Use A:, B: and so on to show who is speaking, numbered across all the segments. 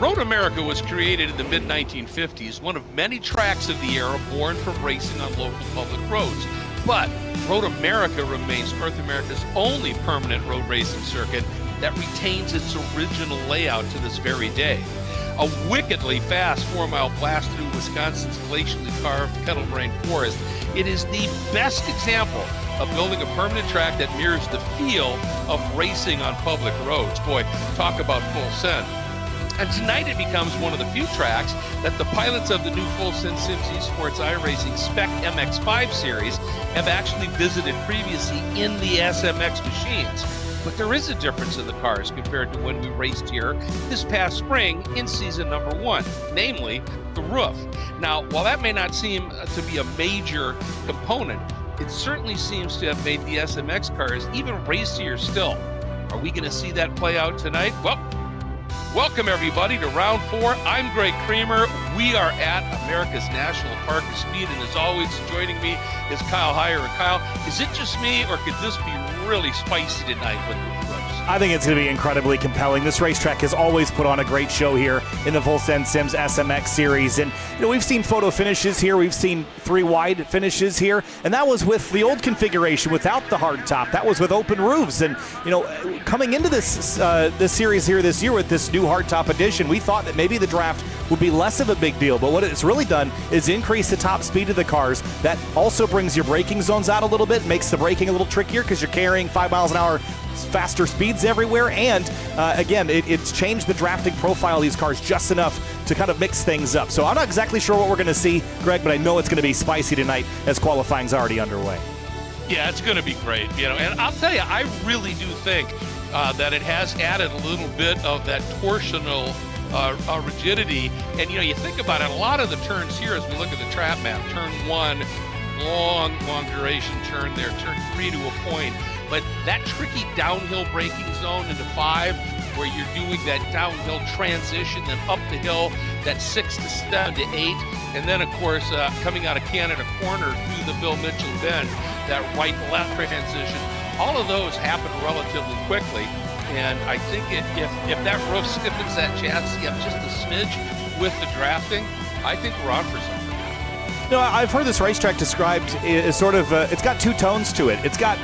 A: Road America was created in the mid-1950s, one of many tracks of the era born from racing on local public roads. But Road America remains North America's only permanent road racing circuit that retains its original layout to this very day. A wickedly fast 4-mile blast through Wisconsin's glacially carved Kettle Moraine forest, it is the best example of building a permanent track that mirrors the feel of racing on public roads. Boy, talk about full send. And tonight it becomes one of the few tracks that the pilots of the new full send Sims Esports iRacing Spec MX5 series have actually visited previously in the SMX machines. But there is a difference in the cars compared to when we raced here this past spring in season number 1, namely the roof. Now, while that may not seem to be a major component, it certainly seems to have made the SMX cars even racier still. Are we going to see that play out tonight? Well, welcome everybody to round 4. I'm Greg Creamer. We are at America's National Park of Speed, and as always, joining me is Kyle Heyer. And Kyle, is it just me, or could this be really spicy tonight with the roofs?
B: I think it's going to be incredibly compelling. This racetrack has always put on a great show here in the Full Send Sims SMX Series. And we've seen photo finishes here. We've seen 3 wide finishes here. And that was with the old configuration without the hard top. That was with open roofs. And, coming into this series here this year with this new hard top edition, we thought that maybe the draft would be less of a big deal. But what it's really done is increase the top speed of the cars. That also brings your braking zones out a little bit, makes the braking a little trickier because you're carrying 5 miles an hour faster speeds everywhere, and again, it's changed the drafting profile of these cars just enough to kind of mix things up. So I'm not exactly sure what we're going to see, Greg, but I know it's going to be spicy tonight as qualifying's already underway.
A: Yeah, it's going to be great, and I'll tell you, I really do think that it has added a little bit of that torsional rigidity. And you think about it, a lot of the turns here as we look at the trap map, turn 1, long duration turn there, turn 3 to a point. But that tricky downhill braking zone into 5, where you're doing that downhill transition, then up the hill, that 6 to 7 to 8, and then of course coming out of Canada Corner through the Bill Mitchell bend, that right-left transition, all of those happen relatively quickly. And I think if that roof stiffens that chassis up just a smidge with the drafting, I think we're on for something.
B: I've heard this racetrack described as sort of, it's got 2 tones to it. It's got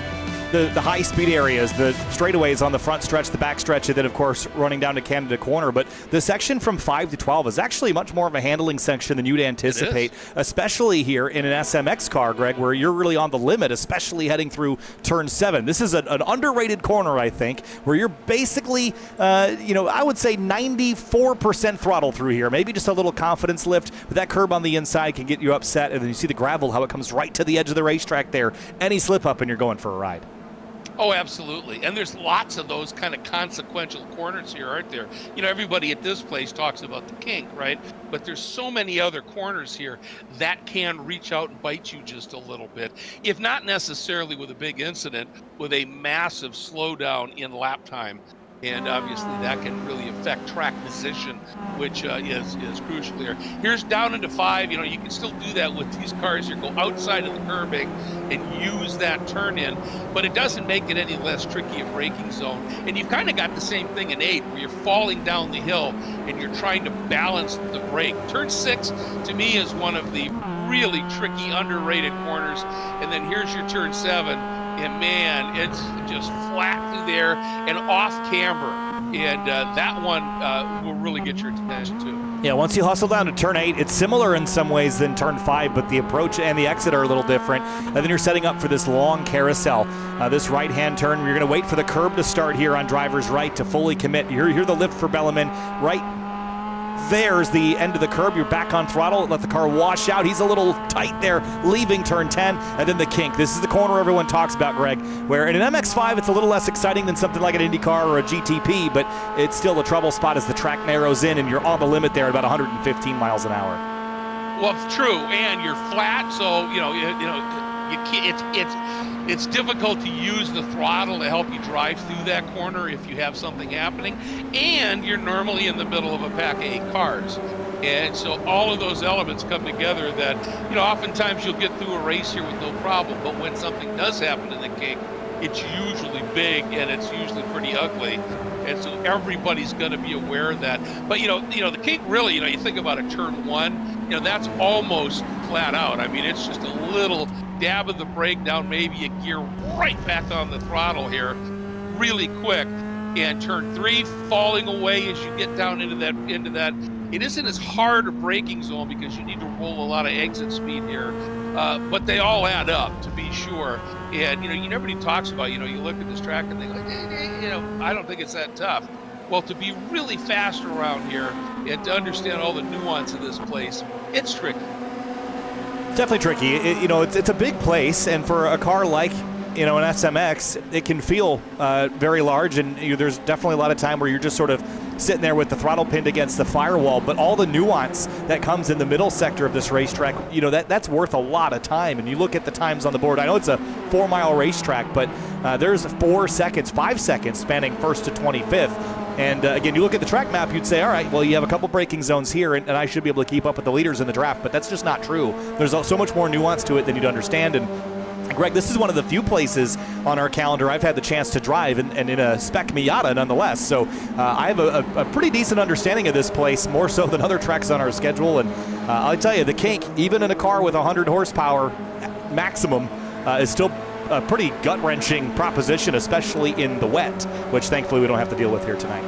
B: the high-speed areas, the straightaways on the front stretch, the back stretch, and then, of course, running down to Canada Corner. But the section from 5 to 12 is actually much more of a handling section than you'd anticipate, especially here in an SMX car, Greg, where you're really on the limit, especially heading through Turn 7. This is an underrated corner, I think, where you're basically, I would say 94% throttle through here. Maybe just a little confidence lift, but that curb on the inside can get you upset. And then you see the gravel, how it comes right to the edge of the racetrack there. Any slip up and you're going for a ride.
A: Oh, absolutely. And there's lots of those kind of consequential corners here, aren't there? Everybody at this place talks about the kink, right? But there's so many other corners here that can reach out and bite you just a little bit, if not necessarily with a big incident, with a massive slowdown in lap time. And obviously that can really affect track position, which is crucial here. Here's down into 5. You can still do that with these cars. You go outside of the curbing and use that turn in, but it doesn't make it any less tricky a braking zone. And you've kind of got the same thing in 8, where you're falling down the hill and you're trying to balance the brake. Turn 6, to me, is one of the really tricky, underrated corners. And then here's your turn 7. And man, it's just flat through there and off camber. And that one will really get your attention too.
B: Yeah, once you hustle down to turn 8, it's similar in some ways than turn 5, but the approach and the exit are a little different. And then you're setting up for this long carousel, this right-hand turn. You're going to wait for the curb to start here on driver's right to fully commit. You hear the lift for Bellarmine right. There's the end of the curb. You're back on throttle. Let the car wash out. He's a little tight there, leaving turn 10, and then the kink. This is the corner everyone talks about, Greg, where in an MX-5, it's a little less exciting than something like an IndyCar or a GTP, but it's still a trouble spot as the track narrows in, and you're on the limit there at about 115 miles an hour.
A: Well, true, and you're flat, so, it's difficult to use the throttle to help you drive through that corner if you have something happening, and you're normally in the middle of a pack of 8 cars. And so all of those elements come together that, oftentimes you'll get through a race here with no problem, but when something does happen in the kink, it's usually big and it's usually pretty ugly. and so everybody's going to be aware of that. But the kink really, you think about a turn one, that's almost flat out. I mean, it's just a little dab of the brake down, maybe a gear right back on the throttle here, really quick. And turn three, falling away as you get down into that. It isn't as hard a braking zone because you need to roll a lot of exit speed here, but they all add up, to be sure. And everybody talks about, you look at this track and think like, I don't think it's that tough. Well, to be really fast around here and to understand all the nuance of this place, it's tricky.
B: Definitely tricky. It's a big place, and for a car like an SMX, it can feel very large, and there's definitely a lot of time where you're just sort of sitting there with the throttle pinned against the firewall. But all the nuance that comes in the middle sector of this racetrack, that's worth a lot of time. And you look at the times on the board. I know it's a 4-mile racetrack, but there's 5 seconds spanning 1st to 25th. And again, you look at the track map, you'd say, all right, well, you have a couple braking zones here, and I should be able to keep up with the leaders in the draft. But that's just not true. There's so much more nuance to it than you'd understand. And Greg, this is one of the few places on our calendar I've had the chance to drive, and in a spec Miata nonetheless. So I have a pretty decent understanding of this place, more so than other tracks on our schedule. And I'll tell you, the kink, even in a car with 100 horsepower maximum, is still a pretty gut-wrenching proposition, especially in the wet, which thankfully we don't have to deal with here tonight.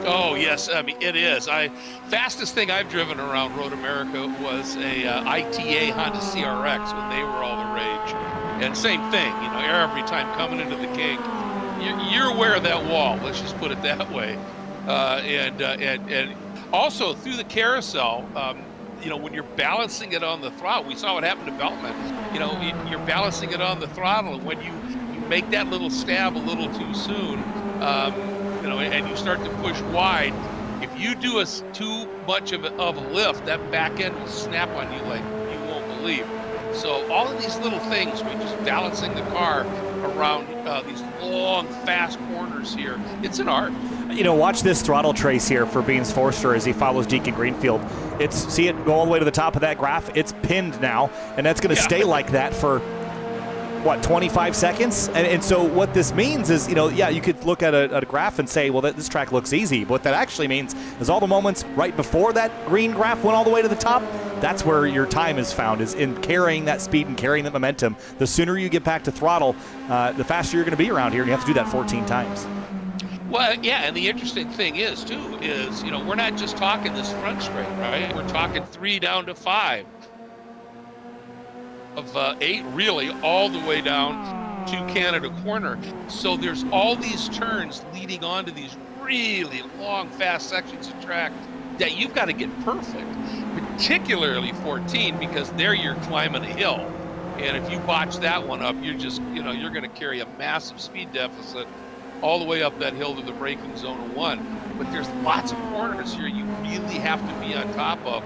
A: Oh, yes. I mean, it is. Fastest thing I've driven around Road America was a ITA Honda CRX when they were all the rage. And same thing, every time coming into the kink, you're aware of that wall. Let's just put it that way. And also through the carousel, when you're balancing it on the throttle, we saw what happened to Beltman. You're balancing it on the throttle, and when you make that little stab a little too soon, and you start to push wide, if you do too much of a lift, that back end will snap on you like you won't believe. So all of these little things, we're just balancing the car around these long, fast corners here. It's an art.
B: Watch this throttle trace here for Beans Forster as he follows Deacon Greenfield. See it go all the way to the top of that graph. It's pinned now, and that's going to stay like that for 25 seconds? And so what this means is, you could look at a graph and say, well, this track looks easy. But what that actually means is all the moments right before that green graph went all the way to the top, that's where your time is found, is in carrying that speed and carrying that momentum. The sooner you get back to throttle, the faster you're going to be around here, and you have to do that 14 times.
A: Well, yeah, and the interesting thing is, we're not just talking this front straight, right? We're talking 3 down to 5. Of 8 really all the way down to Canada Corner. So there's all these turns leading on to these really long, fast sections of track that you've got to get perfect, particularly 14, because there you're climbing a hill. And if you botch that one up, you're just, you're going to carry a massive speed deficit all the way up that hill to the braking zone of 1. But there's lots of corners here you really have to be on top of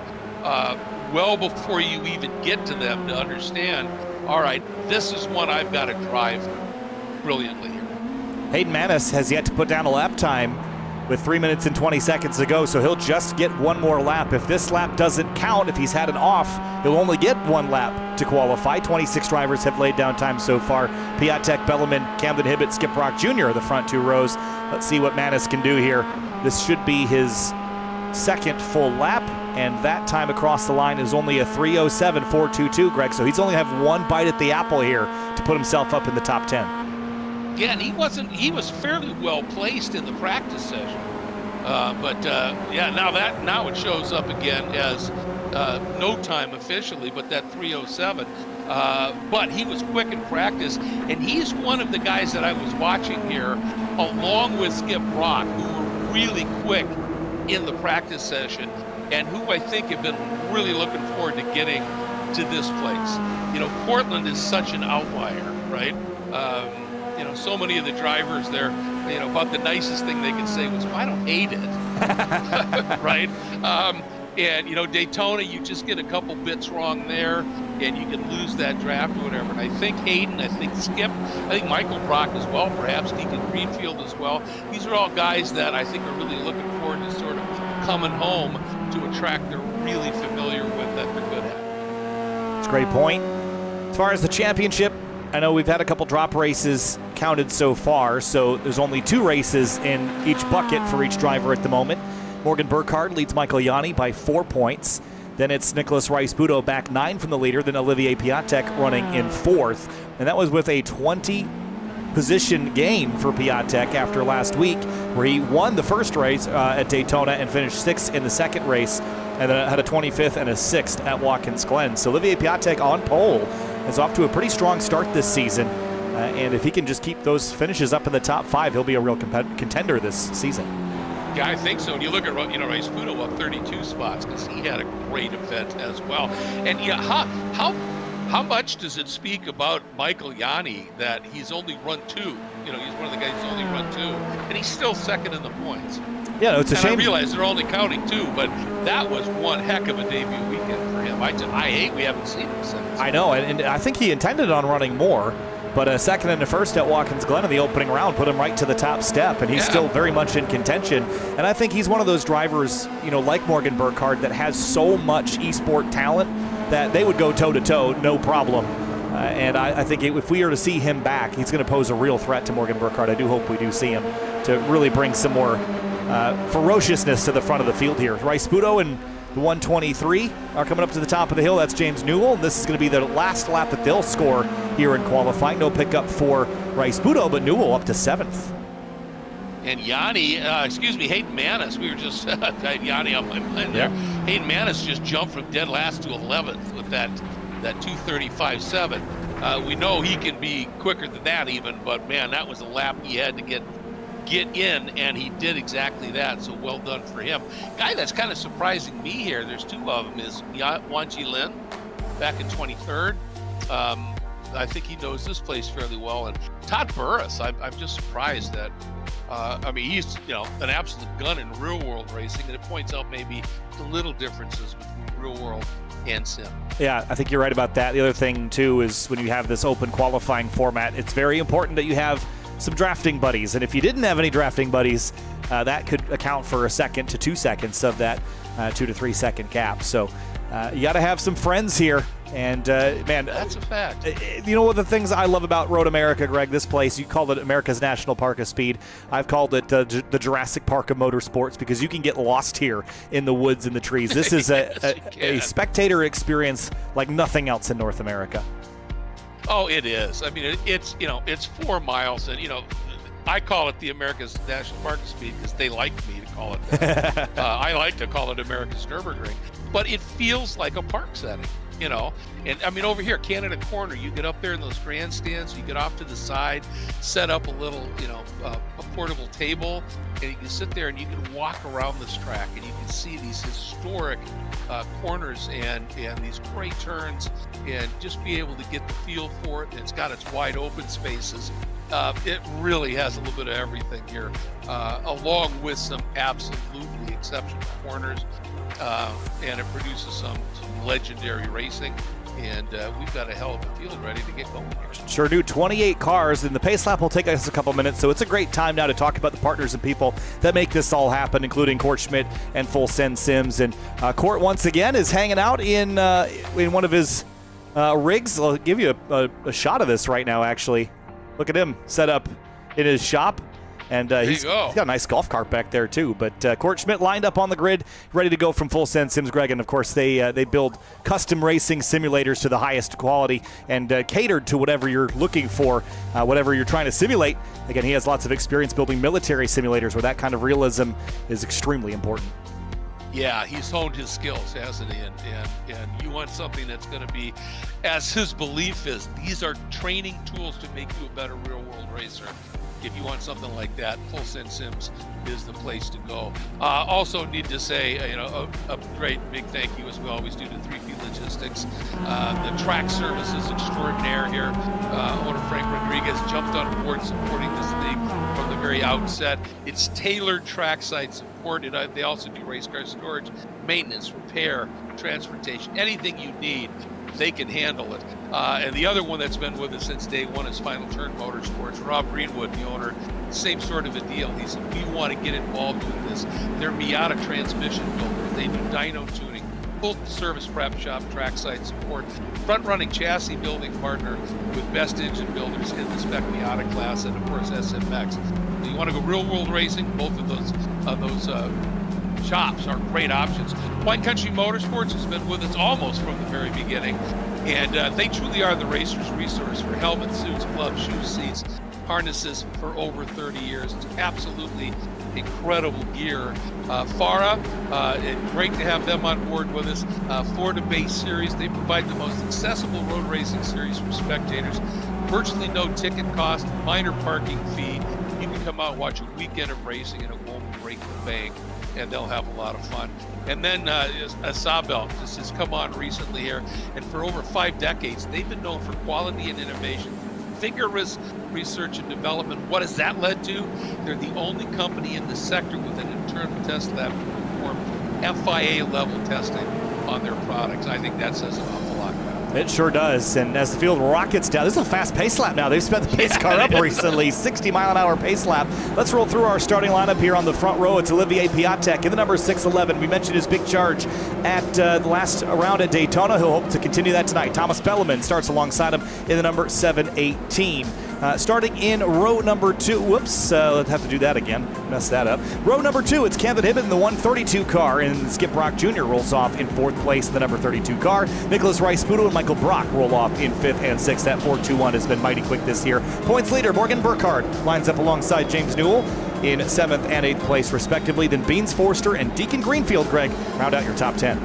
A: well before you even get to them to understand, all right, this is one I've got to drive brilliantly here.
B: Hayden Manis has yet to put down a lap time with 3 minutes and 20 seconds to go, so he'll just get one more lap. If this lap doesn't count, if he's had an off, he'll only get 1 lap to qualify. 26 drivers have laid down time so far. Piatek, Bellarmine, Camden Hibbett, Skip Brock Jr. are the front 2 rows. Let's see what Manis can do here. This should be his second full lap, and that time across the line is only a 3:07.422, Greg, so he's only have 1 bite at the apple here to put himself up in the top 10.
A: Yeah, and he was fairly well placed in the practice session. Now it shows up again as no time officially, but that 3:07. But he was quick in practice, and he's one of the guys that I was watching here, along with Skip Brock, who were really quick in the practice session, and who I think have been really looking forward to getting to this place. Portland is such an outlier, right? So many of the drivers there, about the nicest thing they could say was, well, I don't hate it, right? And, Daytona, you just get a couple bits wrong there, and you can lose that draft or whatever. And I think Hayden, I think Skip, I think Michael Brock as well, perhaps Deacon Greenfield as well. These are all guys that I think are really looking forward to sort of coming home to a track they're really familiar with, that they're good at.
B: It's a great point. As far as the championship, I know we've had a couple drop races counted so far, so there's only 2 races in each bucket for each driver at the moment. Morgan Burkhardt leads Michael Yanni by 4 points. Then it's Nicholas Rice-Budo back 9 from the leader, then Olivier Piatek running in 4th. And that was with a 20-position gain for Piatek after last week, where he won the first race at Daytona and finished 6th in the second race, and then had a 25th and a 6th at Watkins Glen. So Olivier Piatek on pole is off to a pretty strong start this season. And if he can just keep those finishes up in the top 5, he'll be a real contender this season.
A: Yeah, I think so. And you look at Rice-Budo up 32 spots because he had a great event as well. And yeah, how much does it speak about Michael Yanni that he's only run 2? He's one of the guys who's only run 2, and he's still second in the points.
B: Yeah, no, it's a shame.
A: I realize they're only counting 2, but that was one heck of a debut weekend for him. I hate we haven't seen him since.
B: I know, and I think he intended on running more. But a second and a first at Watkins Glen in the opening round put him right to the top step, and he's still very much in contention. And I think he's one of those drivers, like Morgan Burkhardt, that has so much esport talent that they would go toe-to-toe, no problem. And I think if we are to see him back, he's going to pose a real threat to Morgan Burkhardt. I do hope we do see him to really bring some more ferociousness to the front of the field here. Rice-Budo and the 123 are coming up to the top of the hill. That's James Newell. This is going to be the last lap that they'll score here in qualifying. No pickup for Rice-Budo, but Newell up to 7th.
A: And Hayden Manis. We were just got Yanni on my mind there. Hayden Manis just jumped from dead last to 11th with that 2:35.7. We know he can be quicker than that even, but man, that was a lap he had to get in, and he did exactly that, so well done for him. Guy that's kind of surprising me here, there's 2 of them, is Wanji Lin back in 23rd. I think he knows this place fairly well. And Todd Burris, I'm just surprised that he's an absolute gun in real world racing, and it points out maybe the little differences between real world and sim.
B: Yeah, I think you're right about that. The other thing too is when you have this open qualifying format, it's very important that you have some drafting buddies, and if you didn't have any drafting buddies, that could account for 1 second to 2 seconds of that 2 to 3 second gap. So you got to have some friends here, and man,
A: that's a fact.
B: One of the things I love about Road America, Greg, this place, you call it America's National Park of Speed. I've called it the Jurassic Park of motorsports because you can get lost here in the woods and the trees. This is a spectator experience like nothing else in North America.
A: Oh, it is. I mean, it's 4 miles, and I call it the America's National Park of Speed because they like me to call it that. I like to call it America's Nürburgring, but it feels like a park setting, And I mean, over here, Canada Corner, you get up there in those grandstands, you get off to the side, set up a little, a portable table, and you can sit there and you can walk around this track, and you can see these historic corners and these great turns, and just be able to get the feel for it. It's got its wide open spaces. It really has a little bit of everything here, along with some absolutely exceptional corners, and it produces some legendary racing. And we've got a hell of a field ready to get going here.
B: Sure do. 28 cars, and the pace lap will take us a couple minutes, so it's a great time now to talk about the partners and people that make this all happen, including Court Schmidt and Full Send Sims. And Court, once again, is hanging out in one of his rigs. I'll give you a shot of this right now, actually. Look at him set up in his shop. And he's got a nice golf cart back there, too. But Court Schmidt lined up on the grid, ready to go from Full Send Sims, Greg. And, of course, they build custom racing simulators to the highest quality and catered to whatever you're looking for, whatever you're trying to simulate. Again, he has lots of experience building military simulators where that kind of realism is extremely important.
A: Yeah, he's honed his skills, hasn't he? And you want something that's going to be, as his belief is, these are training tools to make you a better real-world racer. If you want something like that, Full Send Sims is the place to go. Also need to say, a great big thank you as we always do to 3P Logistics. The track service is extraordinaire here. Owner Frank Rodriguez jumped on board supporting this thing from the very outset. It's tailored trackside support. They also do race car storage, maintenance, repair, transportation, anything you need. They can handle it. And the other one that's been with us since day one is Final Turn Motorsports. Rob Greenwood, the owner, same sort of a deal. He said, we want to get involved with this. They're Miata transmission builders. They do dyno tuning full-service prep shop, trackside support, front-running chassis building partner with best engine builders in the Spec Miata class, and of course SMX. So you want to go real-world racing, both of those shops are great options. Wine Country Motorsports has been with us almost from the very beginning, and they truly are the racer's resource for helmets, suits, gloves, shoes, seats, harnesses for over 30 years. It's absolutely incredible gear. Farah, great to have them on board with us. Florida Base Series, they provide the most accessible road racing series for spectators. Virtually no ticket cost, minor parking fee. You can come out and watch a weekend of racing and it won't break the bank, and they'll have a lot of fun. And then Sabel just has come on recently here, and for over 5 decades, they've been known for quality and innovation, vigorous research and development. What has that led to? They're the only company in the sector with an internal test lab to perform FIA level testing on their products. I think that says an awful lot.
B: It sure does. And as the field rockets down, this is a fast pace lap now. They've sped the pace car up recently, 60-mile-an-hour pace lap. Let's roll through our starting lineup here on the front row. It's Olivier Piatek in the number 611. We mentioned his big charge at the last round at Daytona. He'll hope to continue that tonight. Thomas Belleman starts alongside him in the number 718. Starting in row number 2, whoops, let's have to do that again, mess that up. Row number 2, it's Kevin Hibbett in the 132 car, and Skip Brock Jr. rolls off in 4th place in the number 32 car. Nicholas Rice-Pudo and Michael Brock roll off in 5th and 6th. That 4-2-1 has been mighty quick this year. Points leader Morgan Burkhardt lines up alongside James Newell in 7th and 8th place respectively. Then Beans Forster and Deacon Greenfield, Greg, round out your top 10.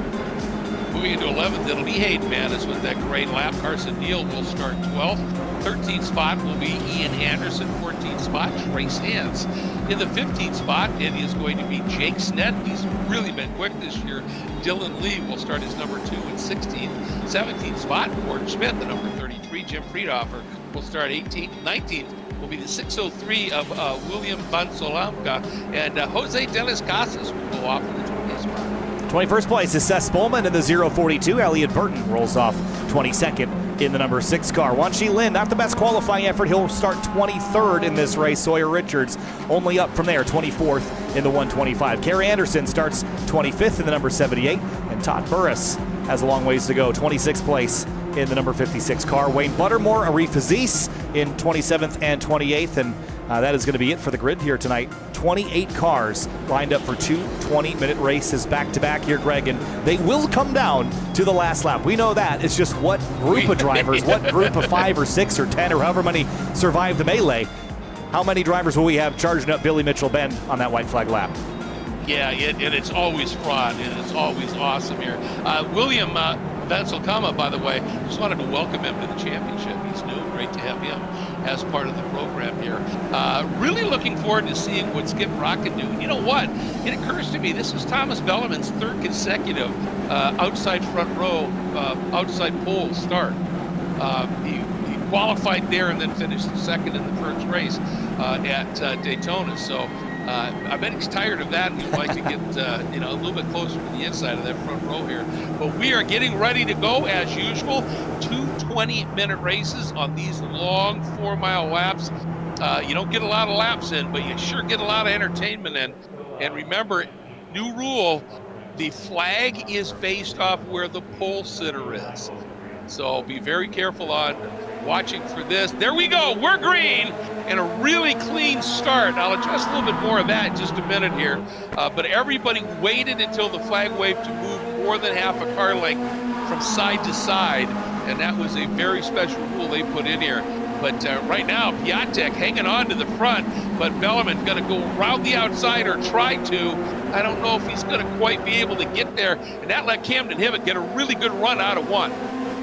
A: Moving into 11th, it'll be Hayden Manis with that great lap. Carson Neal will start 12th. 13th spot will be Ian Anderson. 14th spot, Trace Hans. In the 15th spot, it is going to be Jake Snett. He's really been quick this year. Dylan Lee will start his number 2 in 16th. 17th spot, Gordon Schmidt, the number 33. Jim Friedhofer will start 18th. 19th will be the 603 of William Van Solamka. And Jose De Las Casas will go off in the 20th spot.
B: 21st place is Seth Spolman in the 042. Elliot Burton rolls off 22nd in the number 6 car. Wan Chi Lin, not the best qualifying effort. He'll start 23rd in this race. Sawyer Richards only up from there, 24th in the 125. Kerry Anderson starts 25th in the number 78. And Todd Burris has a long ways to go, 26th place in the number 56 car. Wayne Buttermore, Arif Aziz in 27th and 28th. And that is going to be it for the grid here tonight. 28 cars lined up for 2 20-minute races back-to-back here, Greg, and they will come down to the last lap. We know that. It's just what group of drivers, what group of 5 or 6 or 10 or however many survive the melee. How many drivers will we have charging up Billy Mitchell Bend on that white flag lap?
A: Yeah, and it's always fun, and it's always awesome here. William Vanselkama, by the way, just wanted to welcome him to the championship. He's new. Great to have him as part of the program here. Really looking forward to seeing what Skip Brock can do. You know what? It occurs to me this is Thomas Belleman's 3rd consecutive outside front row, outside pole start. He qualified there and then finished 2nd in the first race at Daytona. So I bet he's tired of that, and he'd like to get a little bit closer to the inside of that front row here. But we are getting ready to go as usual. 2 20-minute races on these long 4-mile laps. You don't get a lot of laps in, but you sure get a lot of entertainment in. And remember, new rule, the flag is based off where the pole sitter is. So be very careful on watching for this. There we go. We're green and a really clean start. I'll address a little bit more of that in just a minute here. But everybody waited until the flag wave to move more than half a car length from side to side. And that was a very special rule they put in here. But right now, Piatek hanging on to the front, but Belleman going to go around the outside or try to. I don't know if he's going to quite be able to get there. And that let Camden Hibbett get a really good run out of 1.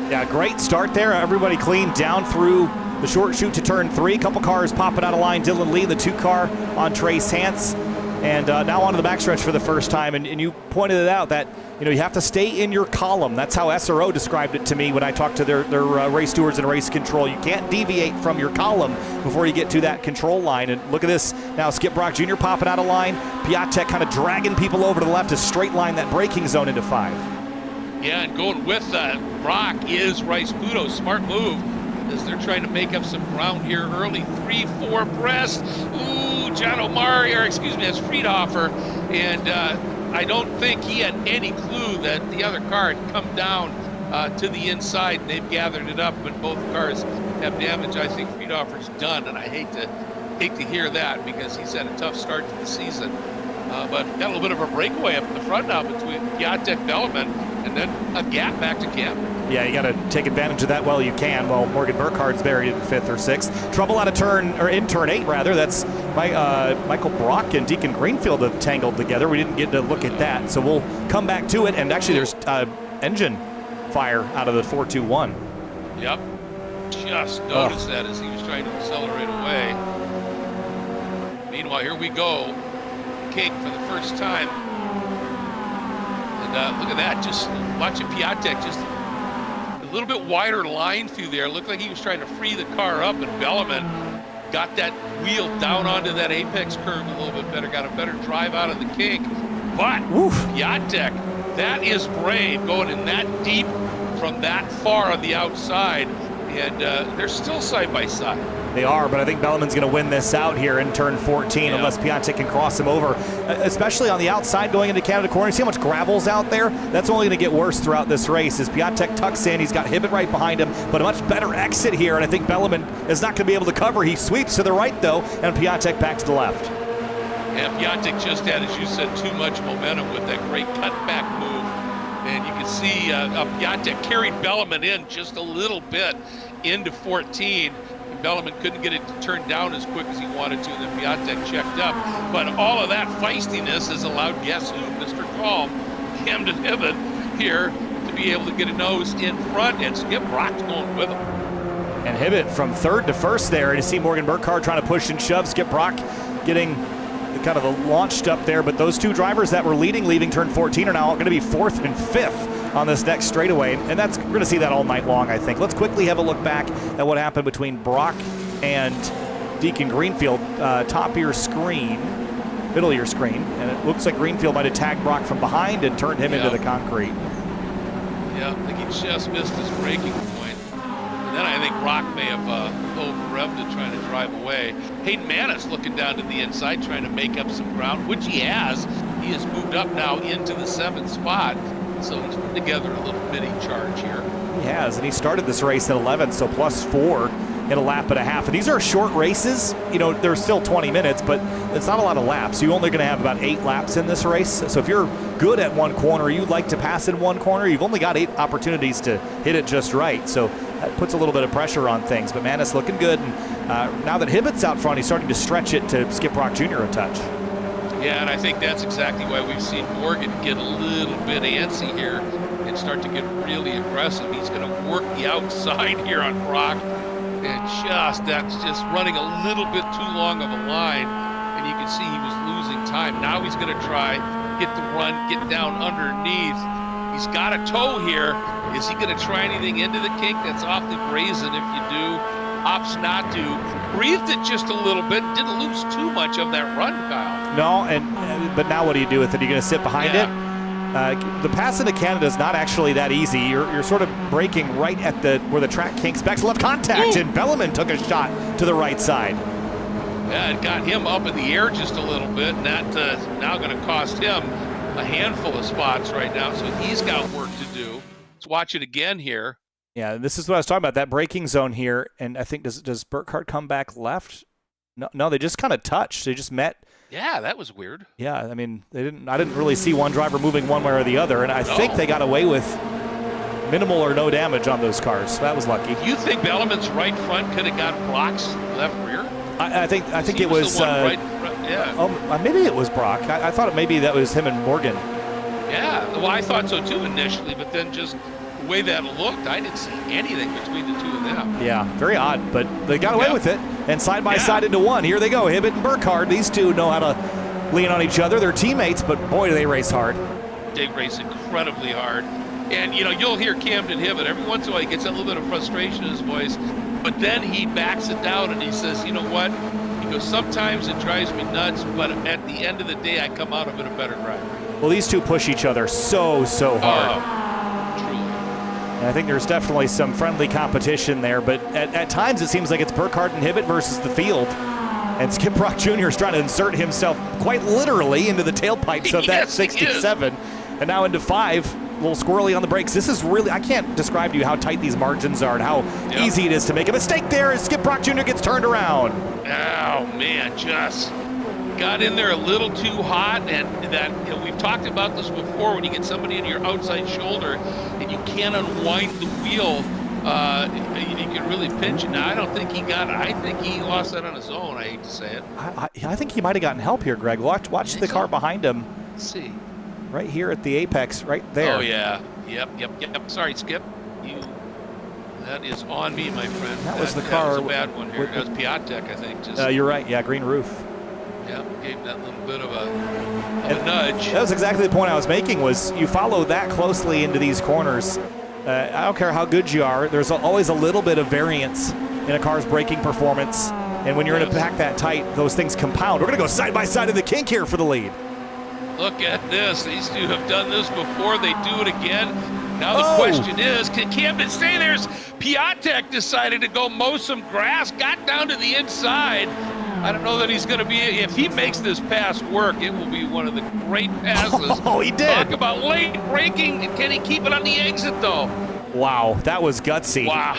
B: Yeah, great start there. Everybody clean down through the short chute to turn 3. A couple cars popping out of line. Dylan Lee, the 2 car on Trace Hance. And now onto the backstretch for the first time. And you pointed it out that, you have to stay in your column. That's how SRO described it to me when I talked to their race stewards and race control. You can't deviate from your column before you get to that control line. And look at this. Now Skip Brock Jr. popping out of line. Piatek kind of dragging people over to the left to straight line that braking zone into 5.
A: Yeah, and going with Brock is Rice-Pudo. Smart move as they're trying to make up some ground here early. 3-4 press. Ooh, John O'Mara, or excuse me, that's Friedhofer. And I don't think he had any clue that the other car had come down to the inside, and they've gathered it up, and both cars have damage. I think Friedhofer's done, and I hate to hear that because he's had a tough start to the season. But got a little bit of a breakaway up in the front now between Piatek, Bellman, and then a gap back to Camden. Yeah,
B: you got to take advantage of that while you can. Well, Morgan Burkhardt's buried in 5th or 6th. Trouble out of in turn 8 rather. That's Michael Brock and Deacon Greenfield have tangled together. We didn't get to look at that, so we'll come back to it. And actually, there's engine fire out of the 421.
A: Yep. Just noticed that as he was trying to accelerate away. Meanwhile, here we go. Cake for the first time. And look at that. Just watching Piatek just a little bit wider line through there. Looked like he was trying to free the car up, and Bellman got that wheel down onto that apex curve a little bit better. Got a better drive out of the kink. But Piatek, that is brave, going in that deep from that far on the outside, and they're still side by side.
B: They are, but I think Bellman's going to win this out here in turn 14 unless Piatek can cross him over, especially on the outside going into Canada corner. See how much gravel's out there? That's only going to get worse throughout this race as Piatek tucks in. He's got Hibbett right behind him, but a much better exit here, and I think Bellman is not going to be able to cover. He sweeps to the right, though, and Piatek back to the left.
A: Yeah, Piatek just had, as you said, too much momentum with that great cutback move. And you can see Piatek carried Bellman in just a little bit into 14. Bellman couldn't get it to turn down as quick as he wanted to, and then Piatek checked up. But all of that feistiness has allowed, guess who, Mr. Calm, Camden Hibbett here, to be able to get a nose in front, and Skip Brock's going with him.
B: And Hibbett from 3rd to 1st there, and you see Morgan Burkhard trying to push and shove. Skip Brock getting kind of launched up there, but those two drivers that were leaving turn 14 are now going to be 4th and 5th on this next straightaway, and we're going to see that all night long, I think. Let's quickly have a look back at what happened between Brock and Deacon Greenfield. Top of your screen, middle of your screen, and it looks like Greenfield might have tagged Brock from behind and turned him into the concrete.
A: Yeah, I think he just missed his braking point. And then I think Brock may have over-revved it trying to drive away. Hayden Manis looking down to the inside, trying to make up some ground, which he has. He has moved up now into the 7th spot. So he's put together a little mini charge here.
B: He has, and he started this race at 11th, so +4 in a lap and a half. And these are short races. You know, there's still 20 minutes, but it's not a lot of laps. You're only going to have about 8 laps in this race. So if you're good at one corner, you'd like to pass in one corner, you've only got 8 opportunities to hit it just right. So that puts a little bit of pressure on things. But Manis looking good. And now that Hibbett's out front, he's starting to stretch it to Skip Brock Jr. a touch.
A: Yeah, and I think that's exactly why we've seen Morgan get a little bit antsy here and start to get really aggressive. He's going to work the outside here on Brock, and that's just running a little bit too long of a line, and you can see he was losing time. Now he's going to try, get the run, get down underneath. He's got a toe here. Is he going to try anything into the kink? That's awfully brazen if you do. Opts not to. Breathed it just a little bit. Didn't lose too much of that run, Kyle.
B: No, but now what do you do with it? Are you going to sit behind it? The pass into Canada is not actually that easy. You're sort of braking right at where the track kinks back to left contact, and Bellman took a shot to the right side.
A: Yeah, it got him up in the air just a little bit, and that's now going to cost him a handful of spots right now, so he's got work to do. Let's watch it again here.
B: Yeah, this is what I was talking about, that braking zone here, and I think, does Burkhard come back left? No, they just kind of touched. They just met.
A: Yeah, that was weird.
B: Yeah, I mean, I didn't really see one driver moving one way or the other, and I think they got away with minimal or no damage on those cars. So that was lucky.
A: You think Belleman's right front could have got Brock's left rear?
B: I think it was. Maybe it was Brock. I thought maybe that was him and Morgan.
A: Yeah, well, I thought so too initially, but then just the way that looked, I didn't see anything between the two of them.
B: Yeah, very odd, but they got away with it. And side by side into one. Here they go, Hibbett and Burkhard. These two know how to lean on each other. They're teammates, but boy, do they race hard.
A: They race incredibly hard. And, you know, you'll hear Camden Hibbett. Every once in a while, he gets a little bit of frustration in his voice, but then he backs it down and he says, you know what? He goes, sometimes it drives me nuts, but at the end of the day, I come out of it a better driver.
B: Well, these two push each other so hard.
A: Truly.
B: And I think there's definitely some friendly competition there, but at times it seems like it's Burkhard and Hibbett versus the field. And Skip Brock Jr. is trying to insert himself quite literally into the tailpipes of that 67. And now into 5. A little squirrely on the brakes. This is really, I can't describe to you how tight these margins are and how easy it is to make a mistake there as Skip Brock Jr. gets turned around.
A: Oh, man, just got in there a little too hot. And that, we've talked about this before, when you get somebody in your outside shoulder and you can't unwind the wheel, you can really pinch it. Now, I don't think he got it. I think he lost that on his own. I hate to say it.
B: I think he might have gotten help here, Greg. Watch the car behind him.
A: Let's see.
B: Right here at the apex, right there.
A: Oh, yeah. Yep. Sorry, Skip. That is on me, my friend.
B: That was the car.
A: That was a bad one here. That was Piatek, I think.
B: You're right. Yeah, green roof.
A: Yeah, gave that little bit of a nudge.
B: That was exactly the point I was making, was you follow that closely into these corners. I don't care how good you are. There's always a little bit of variance in a car's braking performance. And when you're in a pack that tight, those things compound. We're going to go side by side in the kink here for the lead.
A: Look at this. These two have done this before. They do it again. Now the question is, can Camden stay there? Piatek decided to go mow some grass, got down to the inside. I don't know that he's going to be, if he makes this pass work, it will be one of the great passes.
B: Oh, he did.
A: Talk about late braking. Can he keep it on the exit, though?
B: Wow, that was gutsy.
A: Wow.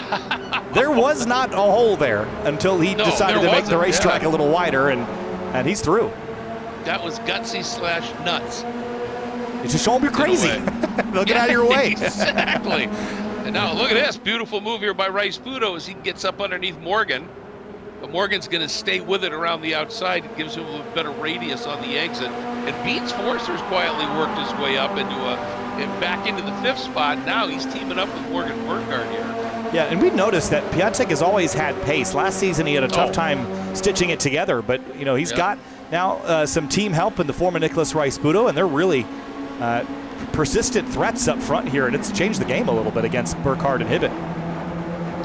B: There was not a hole there until he decided to make the racetrack a little wider, and he's through.
A: That was gutsy / nuts.
B: It's just show him you're crazy. They'll get out of your way.
A: Exactly. And now look at this beautiful move here by Rice Pudo as he gets up underneath Morgan. But Morgan's going to stay with it around the outside. It gives him a little better radius on the exit. And Beats Forster's quietly worked his way up into back into the 5th spot. Now he's teaming up with Morgan Burkhardt here.
B: Yeah, and we've noticed that Piatek has always had pace. Last season he had a tough time stitching it together, but he's got now some team help in the form of Nicholas Rice Pudo, and they're really persistent threats up front here, and it's changed the game a little bit against Burkhardt and Hibbett.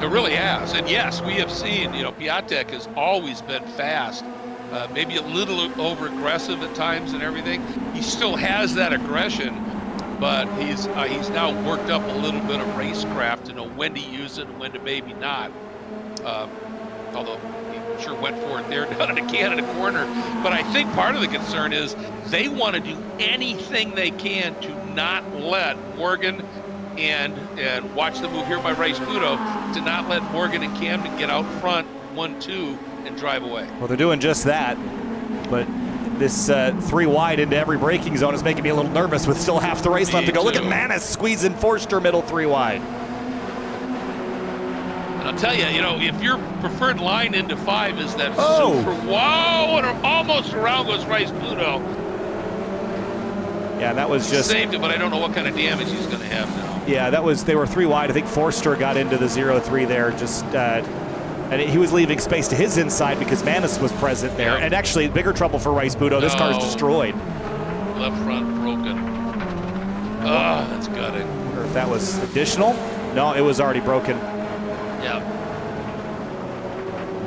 A: It really has. And yes, we have seen, Piatek has always been fast, maybe a little over-aggressive at times and everything. He still has that aggression, but he's now worked up a little bit of racecraft to know when to use it and when to maybe not. Although he sure went for it there down in the Canada corner. But I think part of the concern is they want to do anything they can to not let Morgan and watch the move here by Rice Pudo to not let Morgan and Camden get out front 1-2 and drive away.
B: Well, they're doing just that, but this 3 wide into every braking zone is making me a little nervous with still half the race left to go. Look at Manis squeezing Forster middle 3 wide.
A: And I'll tell you, if your preferred line into 5 is that super, wow, and almost around goes Rice Pudo.
B: Yeah, that was just
A: saved it, but I don't know what kind of damage he's going to have now.
B: Yeah, they were 3 wide. I think Forster got into the 0-3 there. And he was leaving space to his inside because Manis was present there. And actually, bigger trouble for Rice Pudo. This car's destroyed.
A: Left front broken. Oh, that's gutting.
B: I wonder if that was additional. No, it was already broken.
A: Yeah.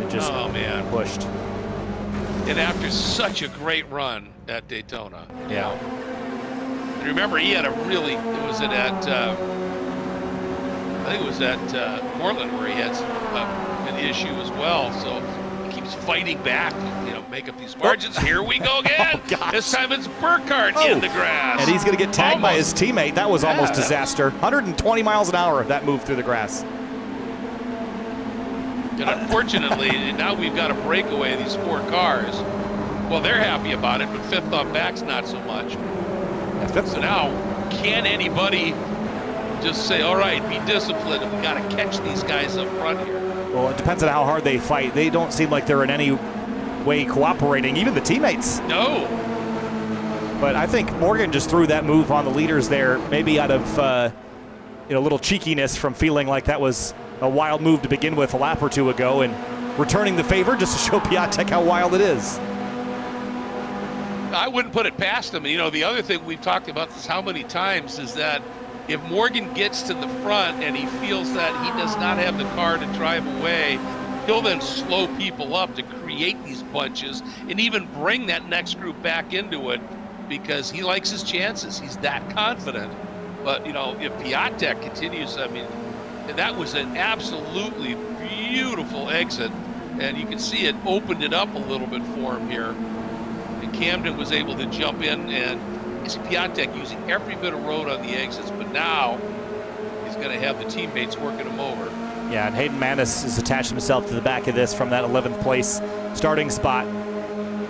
B: It just pushed.
A: And after such a great run at Daytona.
B: Yeah.
A: And remember, he had I think it was at Portland where he had an issue as well. So he keeps fighting back, make up these margins. Here we go again. This time it's Burkhardt in the grass.
B: And he's going to get tagged by his teammate. That was almost disaster. 120 miles an hour of that move through the grass.
A: And unfortunately, now we've got a breakaway of these 4 cars. Well, they're happy about it, but 5th on back's not so much. So now, can anybody just say, all right, be disciplined, and we got to catch these guys up front here?
B: Well, it depends on how hard they fight. They don't seem like they're in any way cooperating, even the teammates.
A: No.
B: But I think Morgan just threw that move on the leaders there, maybe out of a little cheekiness from feeling like that was a wild move to begin with a lap or 2 ago, and returning the favor just to show Piatek how wild it is.
A: I wouldn't put it past him. The other thing we've talked about this how many times is that if Morgan gets to the front and he feels that he does not have the car to drive away, he'll then slow people up to create these bunches and even bring that next group back into it because he likes his chances. He's that confident. But, if Piatek continues, that was an absolutely beautiful exit and you can see it opened it up a little bit for him here. And Camden was able to jump in, and you see Piatek using every bit of road on the exits, but now he's going to have the teammates working him over.
B: Yeah, and Hayden Manis has attached himself to the back of this from that 11th place starting spot.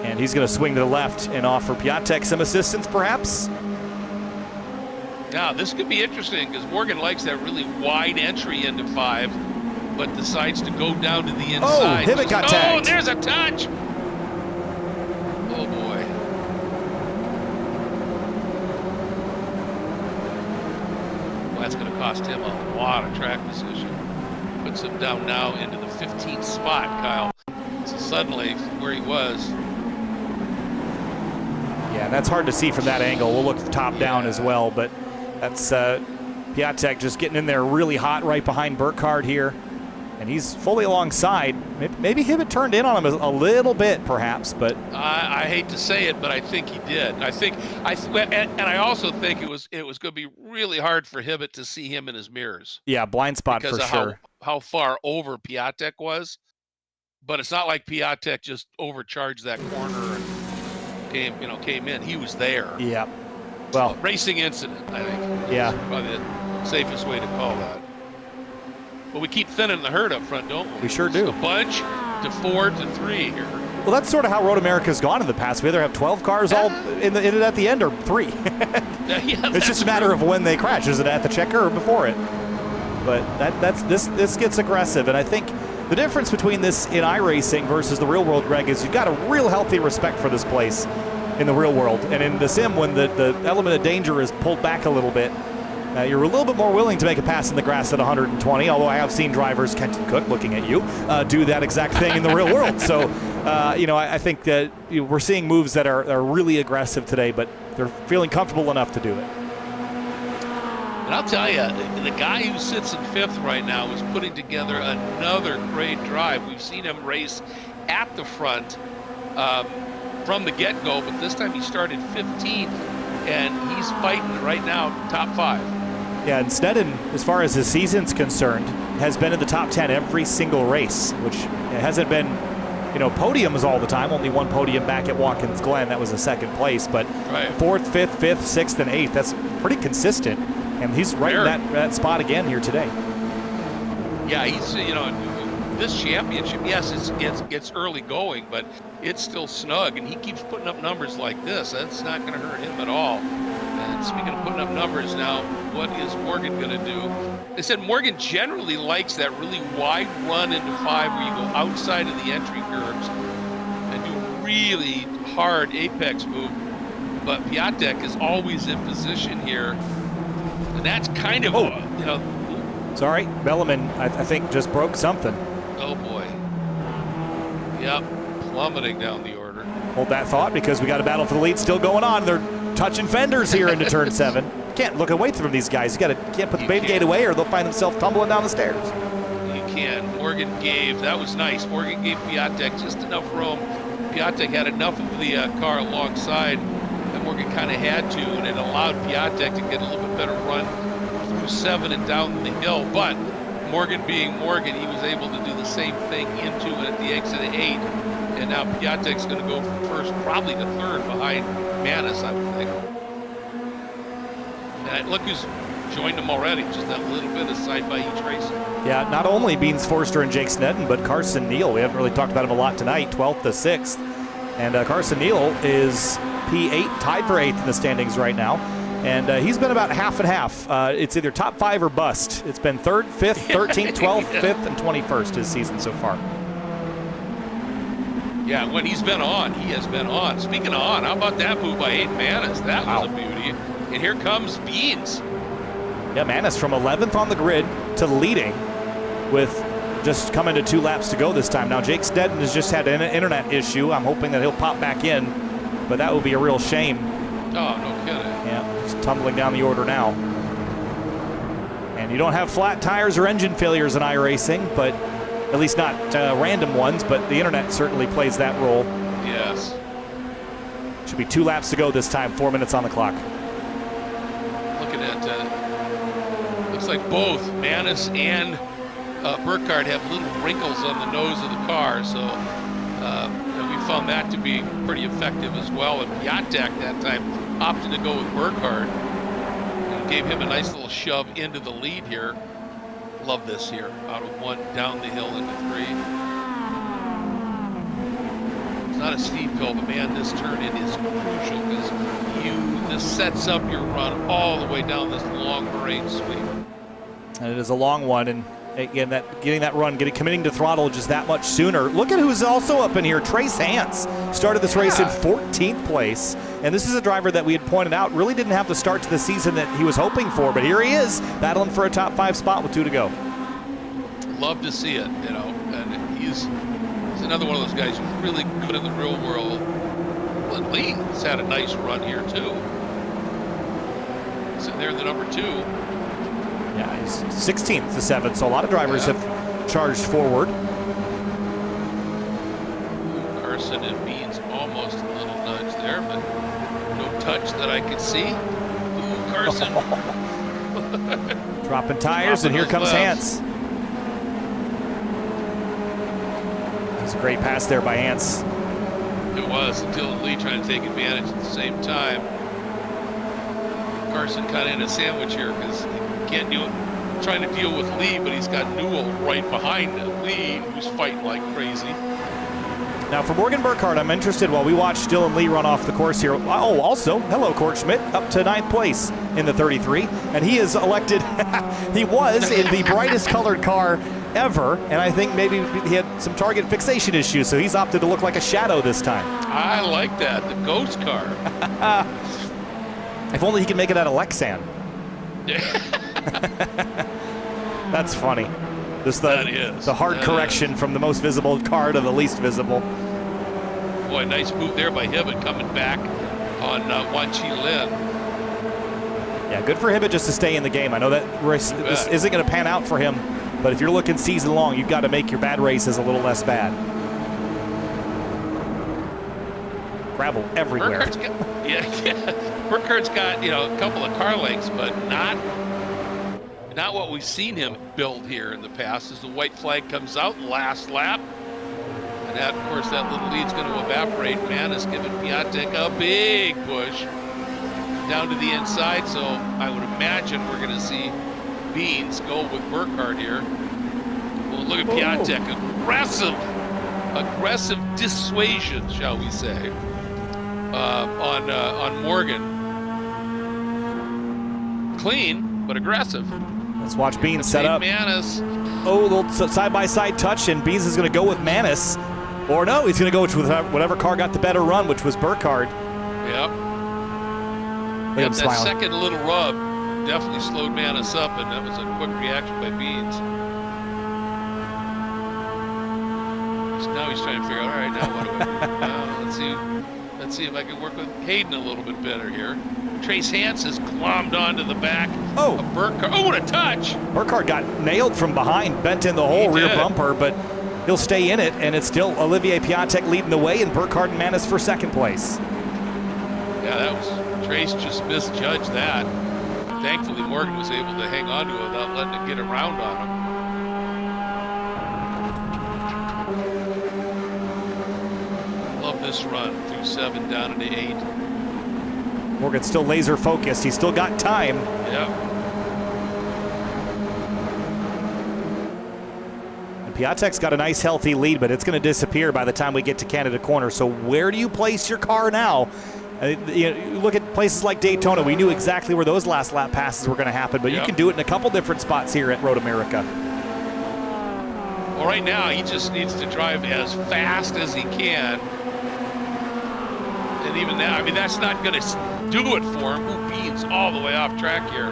B: And he's going to swing to the left and offer Piatek some assistance, perhaps.
A: Now, this could be interesting because Morgan likes that really wide entry into 5, but decides to go down to the inside.
B: Oh, Hibbett got tagged.
A: Oh, there's a touch. Oh, boy. Well, that's going to cost him a lot of track position. Puts him down now into the 15th spot, Kyle. So suddenly, where he was.
B: Yeah, that's hard to see from that angle. We'll look top down as well, but that's Piatek just getting in there really hot right behind Burkhardt here. And he's fully alongside. Maybe Hibbett turned in on him a little bit, perhaps, but
A: I hate to say it, but I think he did. And I also think it was going to be really hard for Hibbett to see him in his mirrors.
B: yeah, blind spot for
A: because
B: sure.
A: of how far over Piatek was. But it's not like Piatek just overcharged that corner and came in. He was there.
B: Yeah. Well,
A: so, racing incident, I think.
B: Yeah.
A: Probably the safest way to call that. But we keep thinning the herd up front, don't we?
B: We sure do.
A: A bunch to 4 to 3 here.
B: Well, that's sort of how Road America's gone in the past. We either have 12 cars all in it at the end or 3. It's just a matter of when they crash. Is it at the checker or before it? But this gets aggressive, and I think the difference between this in iRacing versus the real world, Greg, is you've got a real healthy respect for this place in the real world. And in the sim, when the element of danger is pulled back a little bit, you're a little bit more willing to make a pass in the grass at 120, although I have seen drivers, Kenton Cook looking at you, do that exact thing in the real world. So, I think that we're seeing moves that are really aggressive today, but they're feeling comfortable enough to do it.
A: And I'll tell you, the guy who sits in 5th right now is putting together another great drive. We've seen him race at the front from the get-go, but this time he started 15th, and he's fighting right now top 5.
B: Yeah, and Sneddon, as far as his season's concerned, has been in the top 10 every single race, which hasn't been, podiums all the time. Only one podium back at Watkins Glen. That was a 2nd place, but
A: right.
B: 4th, 5th, 5th, 6th, and 8th. That's pretty consistent. And he's right in that spot again here today.
A: Yeah, he's this championship. Yes, it's early going, but it's still snug, and he keeps putting up numbers like this. That's not going to hurt him at all. And speaking of putting up numbers now, what is Morgan going to do? They said Morgan generally likes that really wide run into 5 where you go outside of the entry curves and do really hard apex move. But Piatek is always in position here. And that's kind of,
B: Sorry, Belleman, I think, just broke something.
A: Oh, boy. Yep, plummeting down the order.
B: Hold that thought, because we got a battle for the lead still going on. They're touching fenders here into turn 7. Can't look away from these guys. Can't put the bait gate away, or they'll find themselves tumbling down the stairs.
A: You can. Morgan gave, that was nice. Morgan gave Piatek just enough room. Piatek had enough of the car alongside. Morgan kind of had to, and it allowed Piatek to get a little bit better run through 7 and down the hill. But Morgan being Morgan, he was able to do the same thing into it at the exit of 8. And now Piatek's going to go from 1st, probably to 3rd behind Manis, I would think. And look who's joined him already, just that little bit of side by each racing.
B: Yeah, not only Beans Forster and Jake Sneddon, but Carson Neal. We haven't really talked about him a lot tonight, 12th to 6th. And Carson Neal is P8, tied for 8th in the standings right now. And he's been about half and half. It's either top 5 or bust. It's been 3rd, 5th, 13th, 12th, 5th, and 21st his season so far.
A: Yeah, when he's been on, he has been on. Speaking of on, how about that move by Hayden Manis? That was a beauty. And here comes Beans.
B: Yeah, Manis from 11th on the grid to leading with just coming to 2 laps to go this time. Now, Jake Sneddon has just had an internet issue. I'm hoping that he'll pop back in, but that would be a real shame.
A: Oh, no kidding.
B: Yeah, he's tumbling down the order now. And you don't have flat tires or engine failures in iRacing, but at least not random ones, but the internet certainly plays that role.
A: Yes.
B: Should be 2 laps to go this time, 4 minutes on the clock.
A: Looking at, looks like both Manis and Burkhardt have little wrinkles on the nose of the car, so and we found that to be pretty effective as well. And Piatek that time opted to go with Burkhardt and gave him a nice little shove into the lead here. Love this here, out of 1 down the hill into 3. It's not a steep hill, but man, this turn in is crucial because this sets up your run all the way down this long moraine sweep.
B: And it is a long one, and again, getting that run, committing to throttle just that much sooner. Look at who's also up in here. Trace Hance started this race in 14th place, and this is a driver that we had pointed out really didn't have the start to the season that he was hoping for, but here he is battling for a top 5 spot with 2 to go.
A: Love to see it, you know, and he's another one of those guys who's really good in the real world. Well, Lee's had a nice run here too. Sitting there in the number 2.
B: Yeah, he's 16th to 7th, so a lot of drivers have charged forward.
A: Carson and Beans almost a little nudge there, but no touch that I could see. Ooh, Carson.
B: Dropping tires, and here comes Hance. That's a great pass there by Hance.
A: It was, until Lee trying to take advantage at the same time. Carson kind of in a sandwich here because can't do it, trying to deal with Lee, but he's got Newell right behind Lee, who's fighting like crazy.
B: Now for Morgan Burkhardt, I'm interested while we watch Dylan Lee run off the course here. Oh, also, hello, Court Schmidt, up to 9th place in the 33, and he is elected, he was in the brightest colored car ever, and I think maybe he had some target fixation issues, so he's opted to look like a shadow this time.
A: I like that, the ghost car.
B: If only he could make it out of Lexan. That's funny. Just the hard correction from the most visible car to the least visible.
A: Boy, nice move there by Hibbett coming back on Wan Chi Lin.
B: Yeah, good for Hibbett just to stay in the game. I know that race this isn't going to pan out for him, but if you're looking season long, you've got to make your bad races a little less bad. Gravel everywhere.
A: Burkhardt's got, you know, a couple of car lengths, but not what we've seen him build here in the past. As the white flag comes out last lap, and that, of course, that little lead's going to evaporate. Manis giving Piatek a big push down to the inside, so I would imagine we're going to see Beans go with Burkhardt here. Well, look at Piatek, aggressive dissuasion, shall we say, on Morgan. Clean, but aggressive.
B: Let's watch Beans set up.
A: Manis.
B: Oh, a little side-by-side touch, and Beans is going to go with Manis. Or no, he's going to go with whatever car got the better run, which was Burkhardt.
A: Yep.
B: Look at him
A: that
B: smiling.
A: Second little rub definitely slowed Manis up, and that was a quick reaction by Beans. So now he's trying to figure out, all right, now what do I do? Let's see if I can work with Hayden a little bit better here. Trace Hance has clombed onto the back of Burkhardt. Oh, what a touch!
B: Burkhardt got nailed from behind, bent in the whole rear bumper, but he'll stay in it, and it's still Olivier Piatek leading the way, and Burkhardt and Manis for 2nd place.
A: Yeah, that was, Trace just misjudged that. Thankfully, Morgan was able to hang on to it without letting it get around on him. Love this run through 7 down into 8.
B: Morgan's still laser focused. He's still got time.
A: Yep.
B: And Piatek's got a nice healthy lead, but it's going to disappear by the time we get to Canada Corner. So where do you place your car now? You look at places like Daytona. We knew exactly where those last lap passes were going to happen, but you can do it in a couple different spots here at Road America.
A: Well, right now he just needs to drive as fast as he can. And even that, I mean, that's not going to do it for him. Ooh, Beans all the way off track here.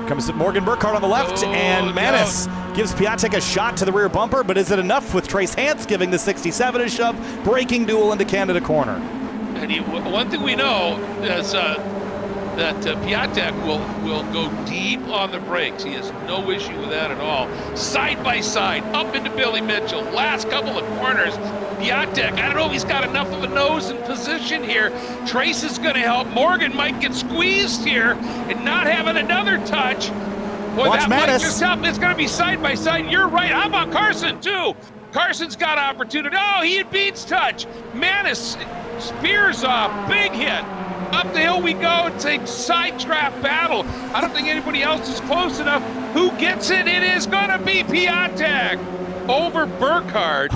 B: Comes Morgan Burkhardt on the left, and Manis gives Piatek a shot to the rear bumper, but is it enough with Trace Hance giving the 67 a shove, braking duel into Canada Corner?
A: And one thing we know is that Piatek will go deep on the brakes. He has no issue with that at all. Side by side, up into Billy Mitchell. Last couple of corners, Piatek, I don't know if he's got enough of a nose and position here. Trace is going to help. Morgan might get squeezed here and not having another touch. Boy,
B: Watch
A: that might
B: Manis.
A: just help. It's going to be side by side. You're right. How about Carson, too? Carson's got opportunity. Oh, he beats touch. Manis spears off. Big hit. Up the hill we go. It's a side trap battle. I don't think anybody else is close enough. Who gets it? It is going to be Piatek over Burkhardt.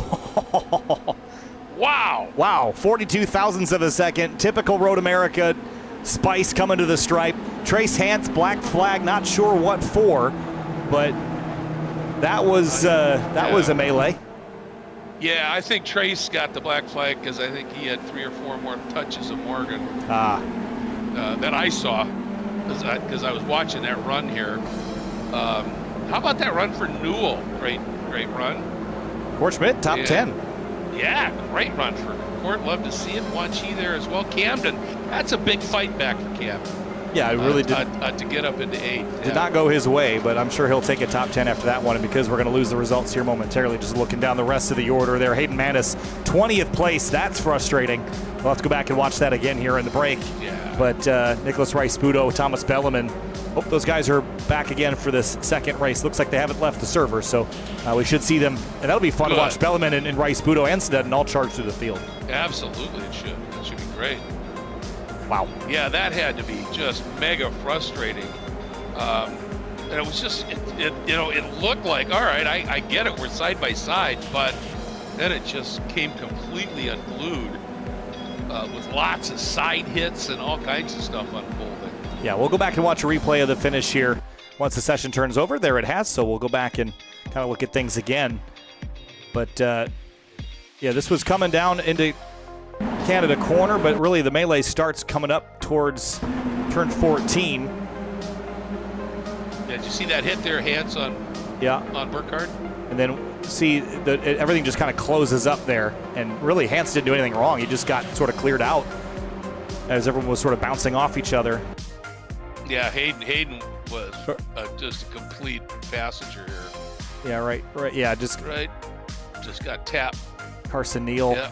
A: Wow.
B: Wow, 42 thousandths of a second. Typical Road America spice coming to the stripe. Trace Hance, black flag, not sure what for, but that was a melee.
A: Yeah, I think Trace got the black flag because I think he had 3 or 4 more touches of Morgan that I saw because I was watching that run here. How about that run for Newell? Great run.
B: Court Schmidt, top 10.
A: Yeah, great run for Court. Love to see it. Wanchi there as well. Camden, that's a big fight back for Camden.
B: Yeah, it really did.
A: To get up into 8th.
B: Did not go his way, but I'm sure he'll take a top 10 after that one. And because we're going to lose the results here momentarily, just looking down the rest of the order there. Hayden Manis, 20th place. That's frustrating. We'll have to go back and watch that again here in the break.
A: Yeah.
B: But Nicholas Rice-Spudo, Thomas Belleman, hope those guys are back again for this second race. Looks like they haven't left the server, so we should see them. And that'll be fun to watch Belleman and Rice-Spudo and Sneddon all charge through the field.
A: Absolutely, it should. It should be great.
B: Wow.
A: Yeah, that had to be just mega frustrating. And it was just, it looked like, all right, I get it, we're side by side, but then it just came completely unglued with lots of side hits and all kinds of stuff unfolding.
B: Yeah, we'll go back and watch a replay of the finish here once the session turns over. There it has, so we'll go back and kind of look at things again. But, yeah, this was coming down into Canada corner, but really the melee starts coming up towards turn 14.
A: Yeah, did you see that hit there, Hance on Burkhardt?
B: And then see everything just kind of closes up there, and really Hance didn't do anything wrong. He just got sort of cleared out as everyone was sort of bouncing off each other.
A: Yeah, Hayden was just a complete passenger here.
B: Yeah, right. Yeah, just
A: got tapped.
B: Carson Neal.
A: Yeah.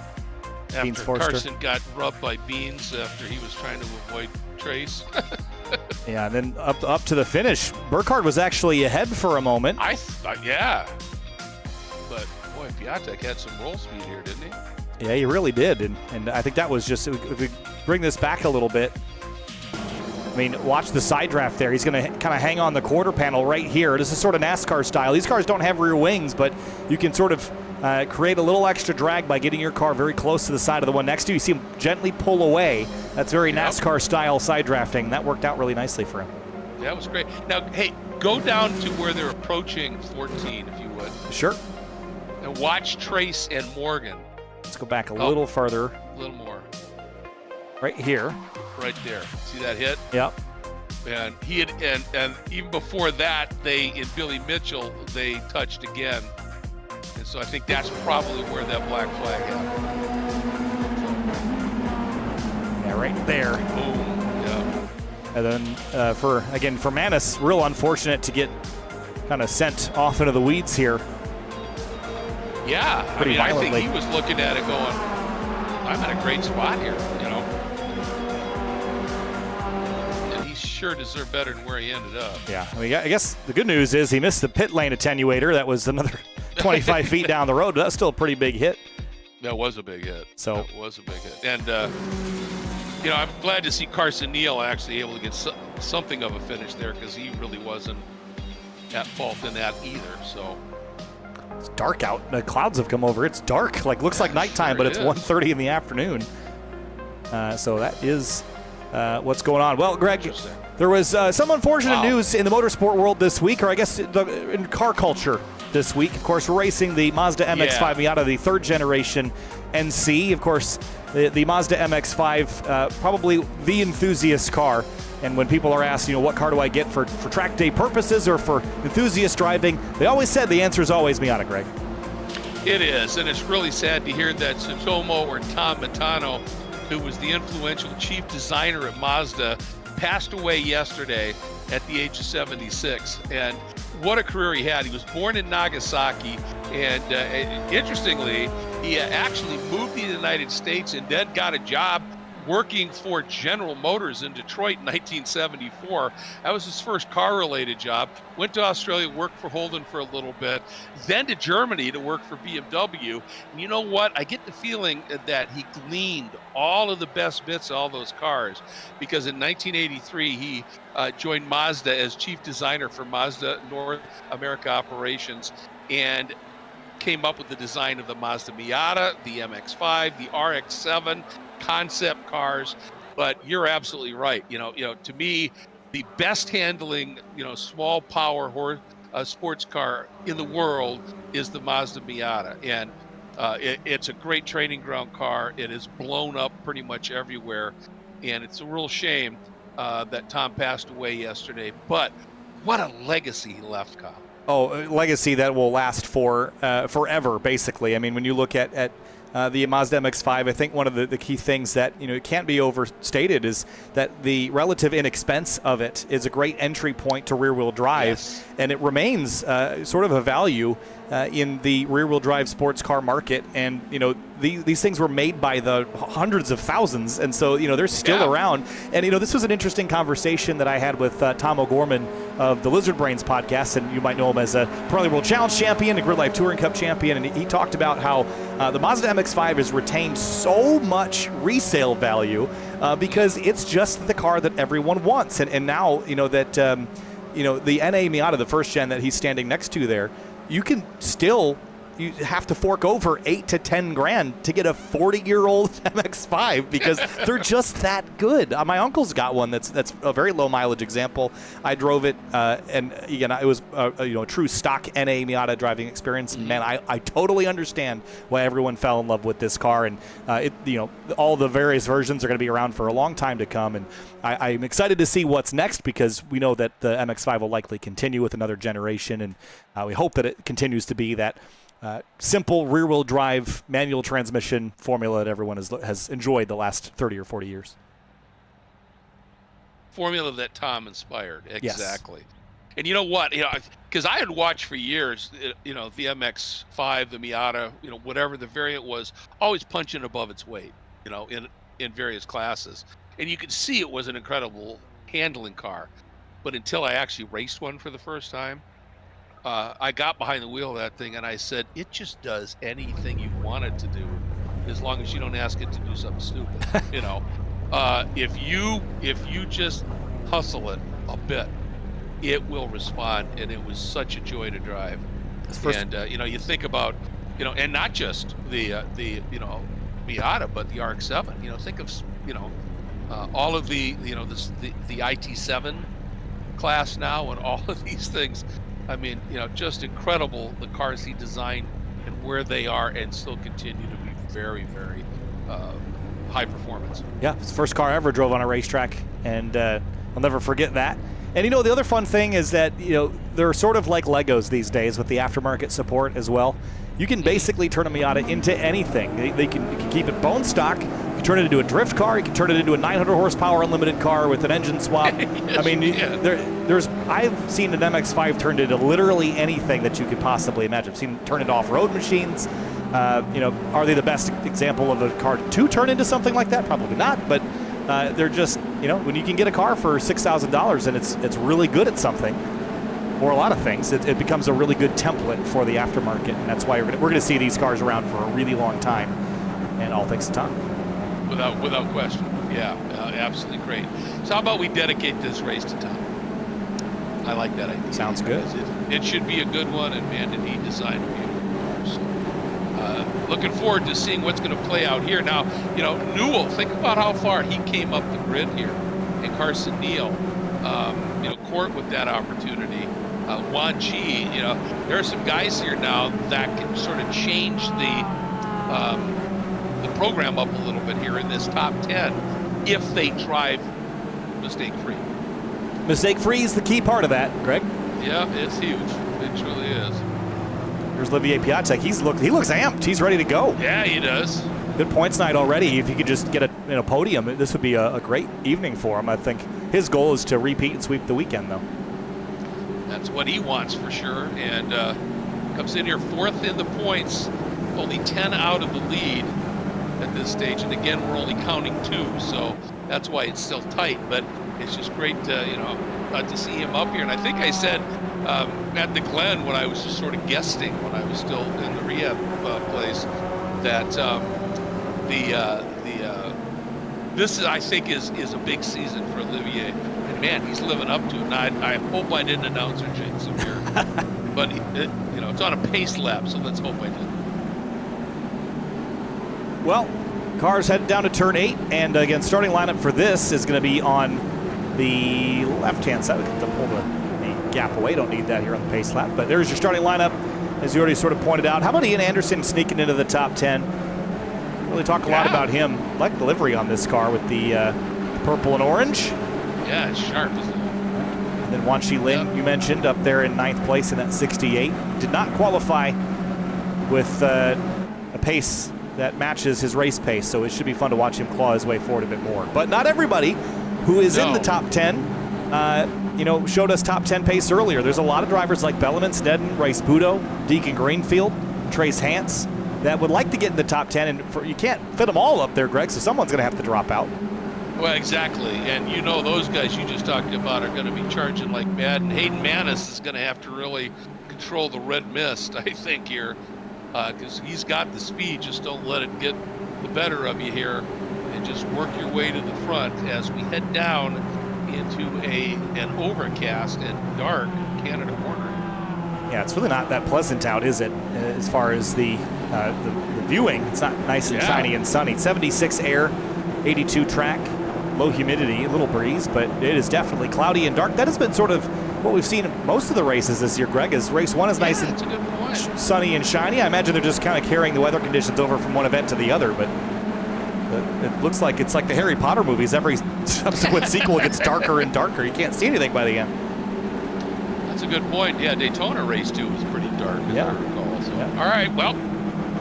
A: After Carson got rubbed by Beans after he was trying to avoid Trace.
B: Yeah, and then up to the finish, Burkhardt was actually ahead for a moment.
A: Yeah. But, boy, Piatek had some roll speed here, didn't he?
B: Yeah, he really did. And I think that was just, if we bring this back a little bit, I mean, watch the side draft there. He's going to kind of hang on the quarter panel right here. This is sort of NASCAR style. These cars don't have rear wings, but you can sort of create a little extra drag by getting your car very close to the side of the one next to you. You see him gently pull away. That's very NASCAR style side drafting. That worked out really nicely for him.
A: That was great. Now, hey, go down to where they're approaching 14, if you would.
B: Sure.
A: And watch Trace and Morgan.
B: Let's go back a little further.
A: A little more.
B: Right here.
A: Right there. See that hit?
B: Yep.
A: And he had, and even before that, in Billy Mitchell, they touched again. And so I think that's probably where that black flag happened.
B: Yeah, right there.
A: Boom. Yeah.
B: And then for Manis, real unfortunate to get kind of sent off into the weeds here.
A: Yeah,
B: Pretty violently.
A: I think he was looking at it going, I'm in a great spot here, And he sure deserved better than where he ended up.
B: Yeah, I mean, I guess the good news is he missed the pit lane attenuator. That was another 25 feet down the road, but that's still a pretty big hit.
A: That was a big hit.
B: That
A: was a big hit. And, I'm glad to see Carson Neal actually able to get something of a finish there because he really wasn't at fault in that either, so.
B: It's dark out. The clouds have come over. It's dark. Looks like nighttime, but it's 1:30 in the afternoon. So that is what's going on. Well, Greg, there was some unfortunate news in the motorsport world this week, or I guess in car culture this week. Of course, we're racing the Mazda MX-5 Miata, the third generation NC. Of course, the Mazda MX-5, probably the enthusiast car. And when people are asked, what car do I get for track day purposes or for enthusiast driving, they always said the answer is always Miata, Greg.
A: It is, and it's really sad to hear that Tsutomu or Tom Matano, who was the influential chief designer at Mazda, passed away yesterday at the age of 76. And what a career he had. He was born in Nagasaki, and interestingly, he actually moved to the United States and then got a job working for General Motors in Detroit in 1974. That was his first car-related job. Went to Australia, worked for Holden for a little bit, then to Germany to work for BMW. And you know what? I get the feeling that he gleaned all of the best bits of all those cars, because in 1983 he joined Mazda as chief designer for Mazda North America operations, and came up with the design of the Mazda Miata, the MX-5, the RX-7 concept cars. But you're absolutely right. To me, the best handling, small power sports car in the world is the Mazda Miata, and it's a great training ground car. It is blown up pretty much everywhere, and it's a real shame that Tom passed away yesterday. But what a legacy he left, Kyle.
B: Oh, a legacy that will last for forever, basically. I mean, when you look at the Mazda MX-5, I think one of the key things that it can't be overstated is that the relative inexpense of it is a great entry point to rear-wheel drive, yes. And it remains sort of a value in the rear-wheel drive sports car market. And these things were made by the hundreds of thousands, and so they're still around. And this was an interesting conversation that I had with Tom O'Gorman of the Lizard Brains podcast, and you might know him as a Pirelli World Challenge champion, a Grid Life Touring Cup champion, and he talked about how the Mazda MX-5 has retained so much resale value because it's just the car that everyone wants. And now that the NA Miata, the first gen that he's standing next to there, you can still. You have to fork over $8 to $10,000 to get a 40-year-old MX-5 because they're just that good. My uncle's got one that's a very low mileage example. I drove it, and again, it was a true stock NA Miata driving experience. Mm-hmm. Man, I totally understand why everyone fell in love with this car, and all the various versions are going to be around for a long time to come. And I'm excited to see what's next because we know that the MX-5 will likely continue with another generation, and we hope that it continues to be that simple rear-wheel drive manual transmission formula that everyone has enjoyed the last 30 or 40 years.
A: Formula that Tom inspired, exactly.
B: Yes.
A: And you know what? Because I had watched for years, the MX-5, the Miata, whatever the variant was, always punching above its weight, in various classes. And you could see it was an incredible handling car. But until I actually raced one for the first time, I got behind the wheel of that thing and I said, it just does anything you want it to do as long as you don't ask it to do something stupid. If you just hustle it a bit, it will respond, and it was such a joy to drive. And you think about, and not just the Miata, but the RX-7. Think of all of the IT7 class now and all of these things. I mean, just incredible, the cars he designed and where they are and still continue to be very, very high performance.
B: Yeah, it's the first car I ever drove on a racetrack, and I'll never forget that. And the other fun thing is that they're sort of like Legos these days with the aftermarket support as well. You can basically turn a Miata into anything. You can keep it bone stock. You can turn it into a drift car. You can turn it into a 900 horsepower unlimited car with an engine swap.
A: Yes,
B: I mean, I've seen an MX-5 turned into literally anything that you could possibly imagine. I've seen it turn into off-road machines. Are they the best example of a car to turn into something like that? Probably not. But they're just, when you can get a car for $6,000 and it's really good at something, or a lot of things, it becomes a really good template for the aftermarket, and that's why we're going to see these cars around for a really long time, and all thanks to Tom.
A: Without question. Yeah, absolutely great. So how about we dedicate this race to Tom? I like that idea.
B: Sounds good.
A: It should be a good one, and man, did he design a beautiful car. So, looking forward to seeing what's going to play out here. Now, Newell, think about how far he came up the grid here, and Carson Neal, court with that opportunity. Wan Chi, there are some guys here now that can sort of change the program up a little bit here in this top 10 if they drive mistake-free.
B: Mistake-free is the key part of that, Greg.
A: Yeah, it's huge. It truly is.
B: There's Olivier Piatek. He looks amped. He's ready to go.
A: Yeah, he does.
B: Good points night already. If he could just get a podium, this would be a great evening for him. I think his goal is to repeat and sweep the weekend, though.
A: That's what he wants for sure, and comes in here fourth in the points, only 10 out of the lead. at this stage. And again, we're only counting 2, so that's why it's still tight. But it's just great to see him up here. And I think I said at the Glen when I was just sort of guesting when I was still in the rehab place that this I think is a big season for Olivier. And man, he's living up to it. And I hope I didn't announce or jinx him here, but it's on a pace lap, so let's hope I did.
B: Well, cars headed down to turn 8, and again, starting lineup for this is going to be on the left-hand side. We have to pull the gap away. Don't need that here on the pace lap, but there's your starting lineup, as you already sort of pointed out. How about Ian Anderson sneaking into the top 10? Really talk a lot about him. Like the livery on this car with the purple and orange.
A: Yeah, it's sharp, isn't it?
B: And then Wan Shi Lin, you mentioned, up there in 9th place in that 68. Did not qualify with a pace that matches his race pace, so it should be fun to watch him claw his way forward a bit more. But not everybody who is in the top 10, showed us top 10 pace earlier. There's a lot of drivers like Bellarmine, Snedden, Rice Budo, Deacon Greenfield, Trace Hance that would like to get in the top 10, and you can't fit them all up there, Greg, so someone's going to have to drop out.
A: Well, exactly, and those guys you just talked about are going to be charging like mad, and Hayden Manis is going to have to really control the red mist, I think, here, because he's got the speed. Just don't let it get the better of you here, and just work your way to the front as we head down into an overcast and dark Canada corner.
B: Yeah, it's really not that pleasant out, is it, as far as the viewing? It's not nice and shiny and sunny. 76 air, 82 track, low humidity, a little breeze, but it is definitely cloudy and dark. That has been sort of what we've seen in most of the races this year, Greg, is race 1 is nice and sunny and shiny. I imagine they're just kind of carrying the weather conditions over from one event to the other, but it looks like it's like the Harry Potter movies. Every subsequent sequel gets darker and darker. You can't see anything by the end.
A: That's a good point. Yeah, Daytona race 2 was pretty dark, as I recall. So. All right, well,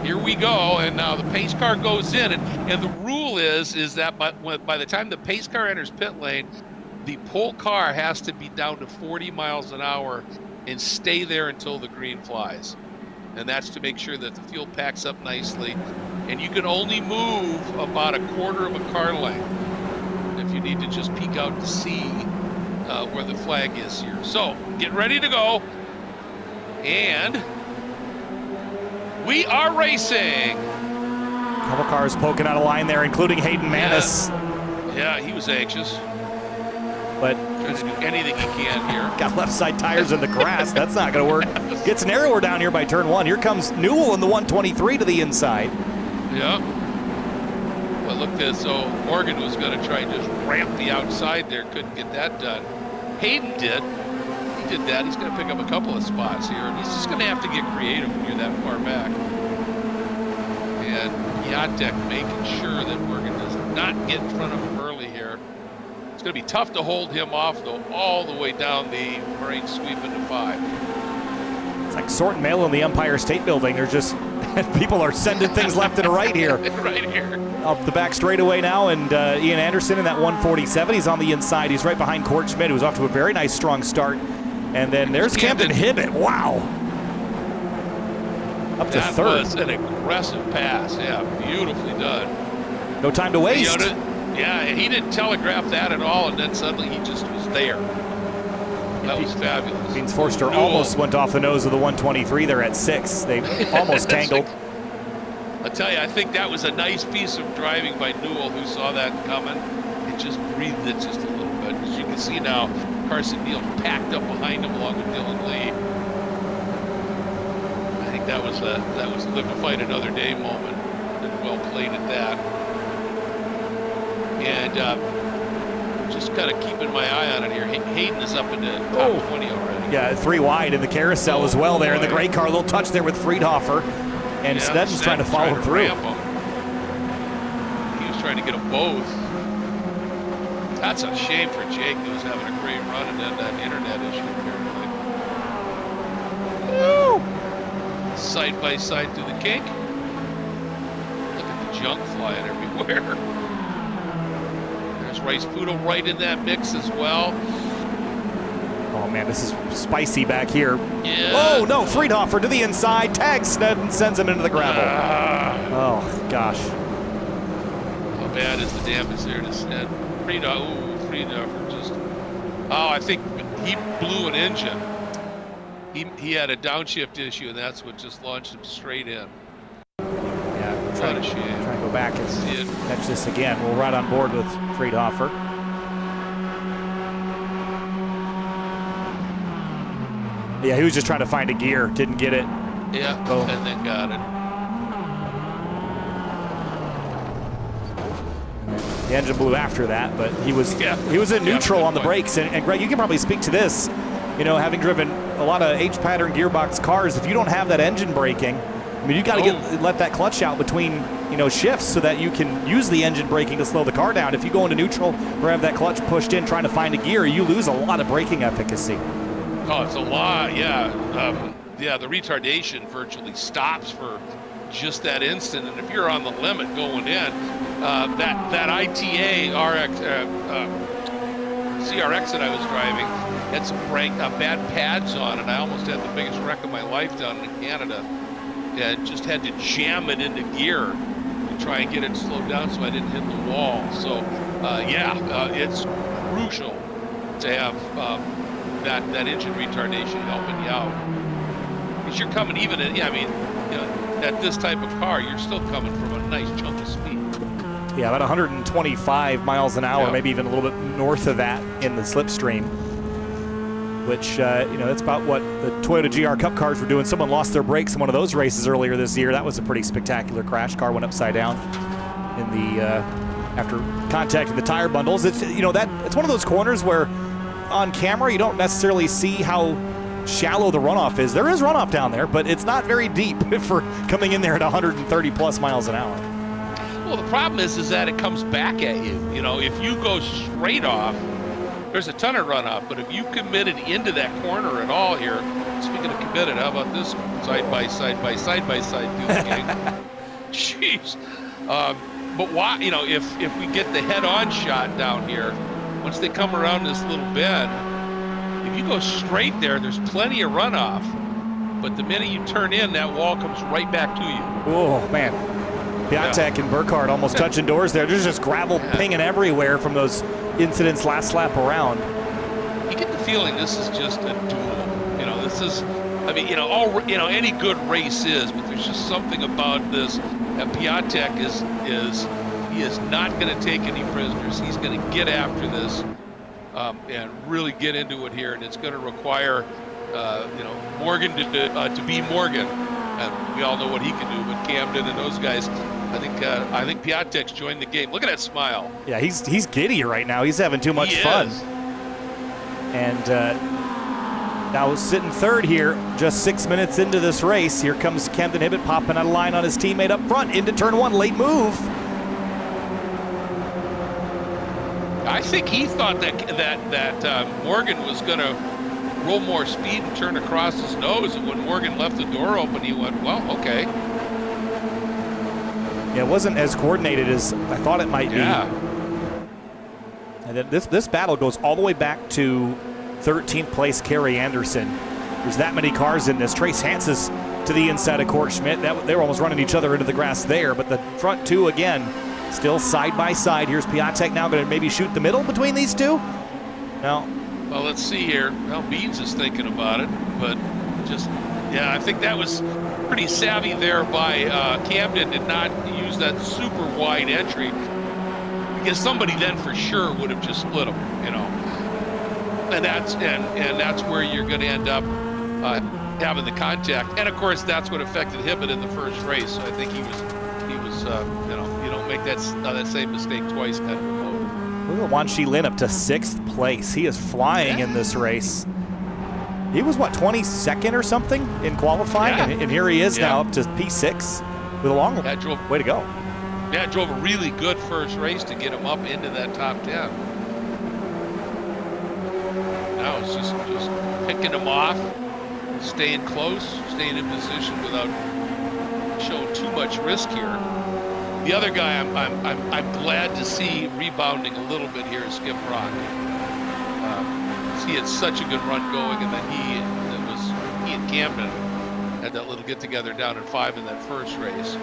A: here we go, and now the pace car goes in, and the rule is that by the time the pace car enters pit lane, the pole car has to be down to 40 miles an hour and stay there until the green flies. And that's to make sure that the fuel packs up nicely, and you can only move about a quarter of a car length if you need to just peek out to see where the flag is here. So get ready to go, and we are racing.
B: A couple cars poking out of line there, including Hayden Manis.
A: Yeah, he was anxious.
B: But
A: trying to do anything he can here.
B: Got left side tires in the grass. That's not going to work. Gets narrower down here by turn 1. Here comes Newell in the 123 to the inside.
A: Yeah. But look at this. So Morgan was going to try and just ramp the outside there. Couldn't get that done. Hayden did. He did that. He's going to pick up a couple of spots here. And he's just going to have to get creative when you're that far back. And Piatek making sure that Morgan does not get in front of him early here. It's going to be tough to hold him off, though, all the way down the Marine sweep into 5.
B: It's like sorting mail in the Empire State Building. They're just, people are sending things left and right here.
A: Right here.
B: Up the back straightaway now, and Ian Anderson in that 147. He's on the inside. He's right behind Court Schmidt, who's off to a very nice, strong start. And then there's Camden Hibbett. Wow. Up to third.
A: That was an aggressive pass. Yeah, beautifully done.
B: No time to waste.
A: Yeah, he didn't telegraph that at all, and then suddenly he just was there. That was fabulous.
B: Means Forster almost went off the nose of the 123 there at 6. They almost tangled.
A: I tell you, I think that was a nice piece of driving by Newell, who saw that coming and just breathed it just a little bit. As you can see now, Carson Neal packed up behind him along with Dylan Lee. I think that was live to fight another day moment. And well played at that. And just kind of keeping my eye on it here. Hayden is up into top 20 already.
B: Yeah, 3 wide in the carousel as well there in the gray car. A little touch there with Friedhofer. And Snedden's trying to follow through. He
A: was trying to get them both. That's a shame for Jake, who was having a great run, and then that internet issue apparently. Woo! Side by side through the kink. Look at the junk flying everywhere. There's Rice Poodle right in that mix as well.
B: Oh man, this is spicy back here.
A: Yeah.
B: Oh no, Friedhofer to the inside, tags Snedden, sends him into the gravel. Oh gosh.
A: bad is the damage there to Sid? Friedhofer just, I think he blew an engine. He had a downshift issue, and that's what just launched him straight in.
B: Yeah, we're trying to go back and
A: see it.
B: Catch this again. We'll ride on board with Friedhofer. Yeah, he was just trying to find a gear, didn't get it.
A: Yeah, and then got it.
B: The engine blew after that, but he was in neutral on the brakes. And Greg, you can probably speak to this. You know, having driven a lot of H-pattern gearbox cars, if you don't have that engine braking, I mean, you got to let that clutch out between, shifts so that you can use the engine braking to slow the car down. If you go into neutral or have that clutch pushed in trying to find a gear, you lose a lot of braking efficacy.
A: Oh, it's a lot, yeah. The retardation virtually stops for just that instant, and if you're on the limit going in, that ITA CRX that I was driving had some bad pads on it. I almost had the biggest wreck of my life down in Canada, and just had to jam it into gear to try and get it slowed down so I didn't hit the wall. So, it's crucial to have that engine retardation helping you out. Because you're coming even in, at this type of car, you're still coming from a nice chunk of speed.
B: Yeah, about 125 miles an hour, maybe even a little bit north of that in the slipstream, which, that's about what the Toyota GR Cup cars were doing. Someone lost their brakes in one of those races earlier this year. That was a pretty spectacular crash. Car went upside down in the after contacting the tire bundles. It's it's one of those corners where on camera you don't necessarily see how shallow the runoff is. There is runoff down there, but it's not very deep for coming in there at 130 plus miles an hour.
A: Well, the problem is that it comes back at you. If you go straight off, there's a ton of runoff, but if you committed into that corner at all here, speaking of committed, how about this side by side dude? Jeez. But why, if we get the head-on shot down here, once they come around this little bend, if you go straight there, there's plenty of runoff. But the minute you turn in, that wall comes right back to you.
B: Oh, man. Piatek and Burkhardt almost touching doors there. There's just gravel pinging everywhere from those incidents last lap around.
A: You get the feeling this is just a duel. This is, any good race is, but there's just something about this. Piatek he is not going to take any prisoners. He's going to get after this and really get into it here, and it's going to require, Morgan to be Morgan. And we all know what he can do, but Camden and those guys, I think Piatek's joined the game. Look at that smile. Yeah,
B: he's giddy right now. He's having too much fun. And now sitting third here, just 6 minutes into this race. Here comes Camden Hibbett popping out of line on his teammate up front into turn one. Late move.
A: I think he thought that Morgan was going to roll more speed and turn across his nose, and when Morgan left the door open, he went, well, okay.
B: Yeah, it wasn't as coordinated as I thought it might be. And then this battle goes all the way back to 13th place Kerry Anderson. There's that many cars in this. Trace Hanses to the inside of Court Schmidt. They were almost running each other into the grass there, but the front two again still side by side. Here's Piatek now going to maybe shoot the middle between these two. No.
A: Well, let's see here. Well, Beans is thinking about it, but I think that was pretty savvy there by Camden to not use that super wide entry, because somebody then for sure would have just split them, and that's where you're going to end up having the contact. And of course, that's what affected Hibbett in the first race. So I think he was you don't make that same mistake twice kind of a mode.
B: Look at Wan Shi Lin up to 6th place. He is flying in this race. He was, 22nd or something in qualifying? And here he is now up to P6 with a long way to go.
A: Yeah, drove a really good first race to get him up into that top 10. Now it's just picking him off, staying close, staying in position without showing too much risk here. The other guy I'm glad to see rebounding a little bit here is Skip Rock. He had such a good run going, and then he and Camden had that little get together down in 5 in that first race.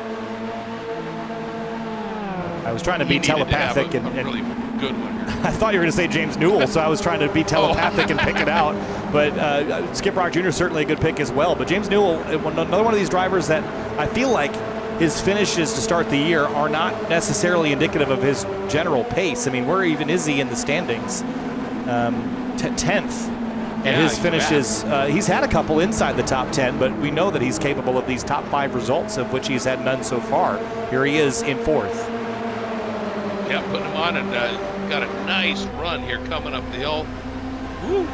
B: I was trying to be telepathic
A: and really good one here.
B: I thought you were going to say James Newell, so I was trying to be telepathic and pick it out. But Skip Rock Jr. is certainly a good pick as well. But James Newell, another one of these drivers that I feel like his finishes to start the year are not necessarily indicative of his general pace. I mean, where even is he in the standings? 10th. And his finishes, he's had a couple inside the top 10, but we know that he's capable of these top 5 results, of which he's had none so far. Here he is in 4th.
A: Yeah, putting him on, and got a nice run here coming up the hill. Woo!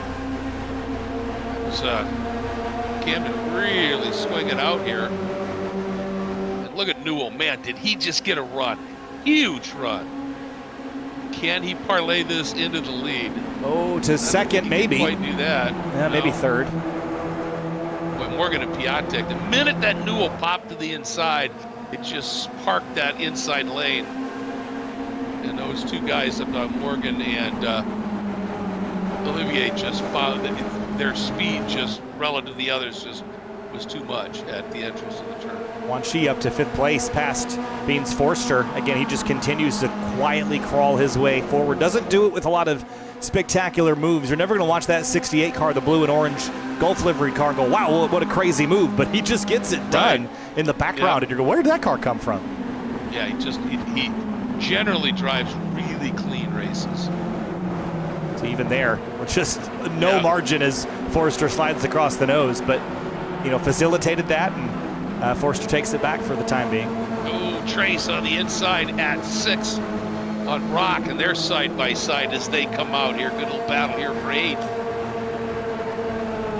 A: Camden really swinging out here. And look at Newell. Man, did he just get a run? Huge run. Can he parlay this into the lead?
B: Oh, to second, maybe.
A: Quite do that.
B: Yeah, maybe third.
A: Boy, Morgan and Piatek. The minute that Newell popped to the inside, it just sparked that inside lane. And those two guys up on Morgan and Olivier just found that their speed just relative to the others just was too much at the entrance of the turn.
B: Wan Shi up to 5th place past Beans Forster. Again, he just continues to quietly crawl his way forward. Doesn't do it with a lot of spectacular moves. You're never going to watch that 68 car, the blue and orange Gulf livery car, and go, wow, what a crazy move. But he just gets it done in the background, and you go, where did that car come from?
A: Yeah, he generally drives really clean races.
B: So even there, with just no margin as Forster slides across the nose, but facilitated that, and Forster takes it back for the time being.
A: Oh, Trace on the inside at 6 on Brock, and they're side by side as they come out here. Good little battle here for 8th.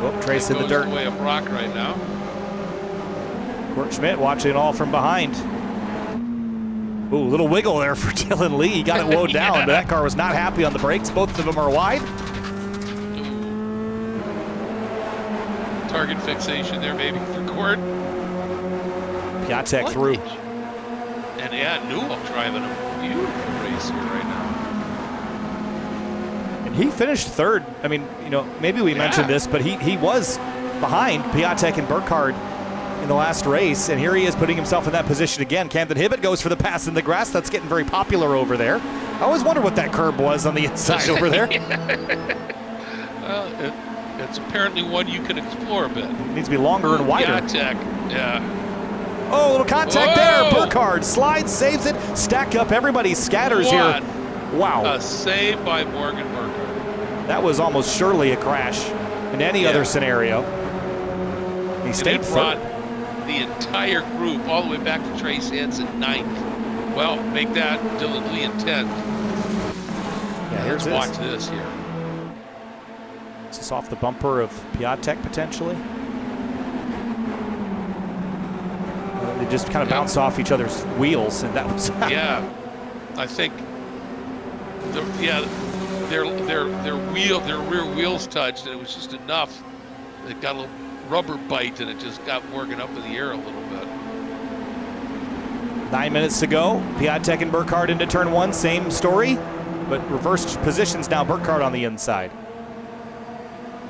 B: Oh, Trace in the dirt.
A: The way of Brock right now.
B: Kurt Schmidt watching it all from behind. Ooh, little wiggle there for Dylan Lee. He got it woed down, but that car was not happy on the brakes. Both of them are wide.
A: Target fixation there, maybe, for Court.
B: Piatek through.
A: And Newell driving a beautiful race here right now.
B: And he finished 3rd. I mean, maybe we mentioned this, but he was behind Piatek and Burkhardt in the last race, and here he is putting himself in that position again. Camden Hibbett goes for the pass in the grass. That's getting very popular over there. I always wondered what that curb was on the inside over there.
A: Well, it's apparently one you can explore a bit.
B: It needs to be longer and wider.
A: Piatek,
B: Oh, a little contact there. Burkhardt slides, saves it. Stack up. Everybody scatters here. Wow.
A: A save by Morgan Burkhardt.
B: That was almost surely a crash in any other scenario. He stayed
A: brought the entire group all the way back to Trace Hansen 9th. Well, make that Dylan Lee in 10th.
B: Yeah, here's this.
A: Watch this here.
B: Is this off the bumper of Piatek potentially? They just kind of bounced off each other's wheels, and that was.
A: Yeah, I think. Their rear wheels touched, and it was just enough. It got a little rubber bite, and it just got Morgan up in the air a little bit.
B: 9 minutes to go. Piatek and Burkhardt into turn 1, same story, but reversed positions now. Burkhardt on the inside.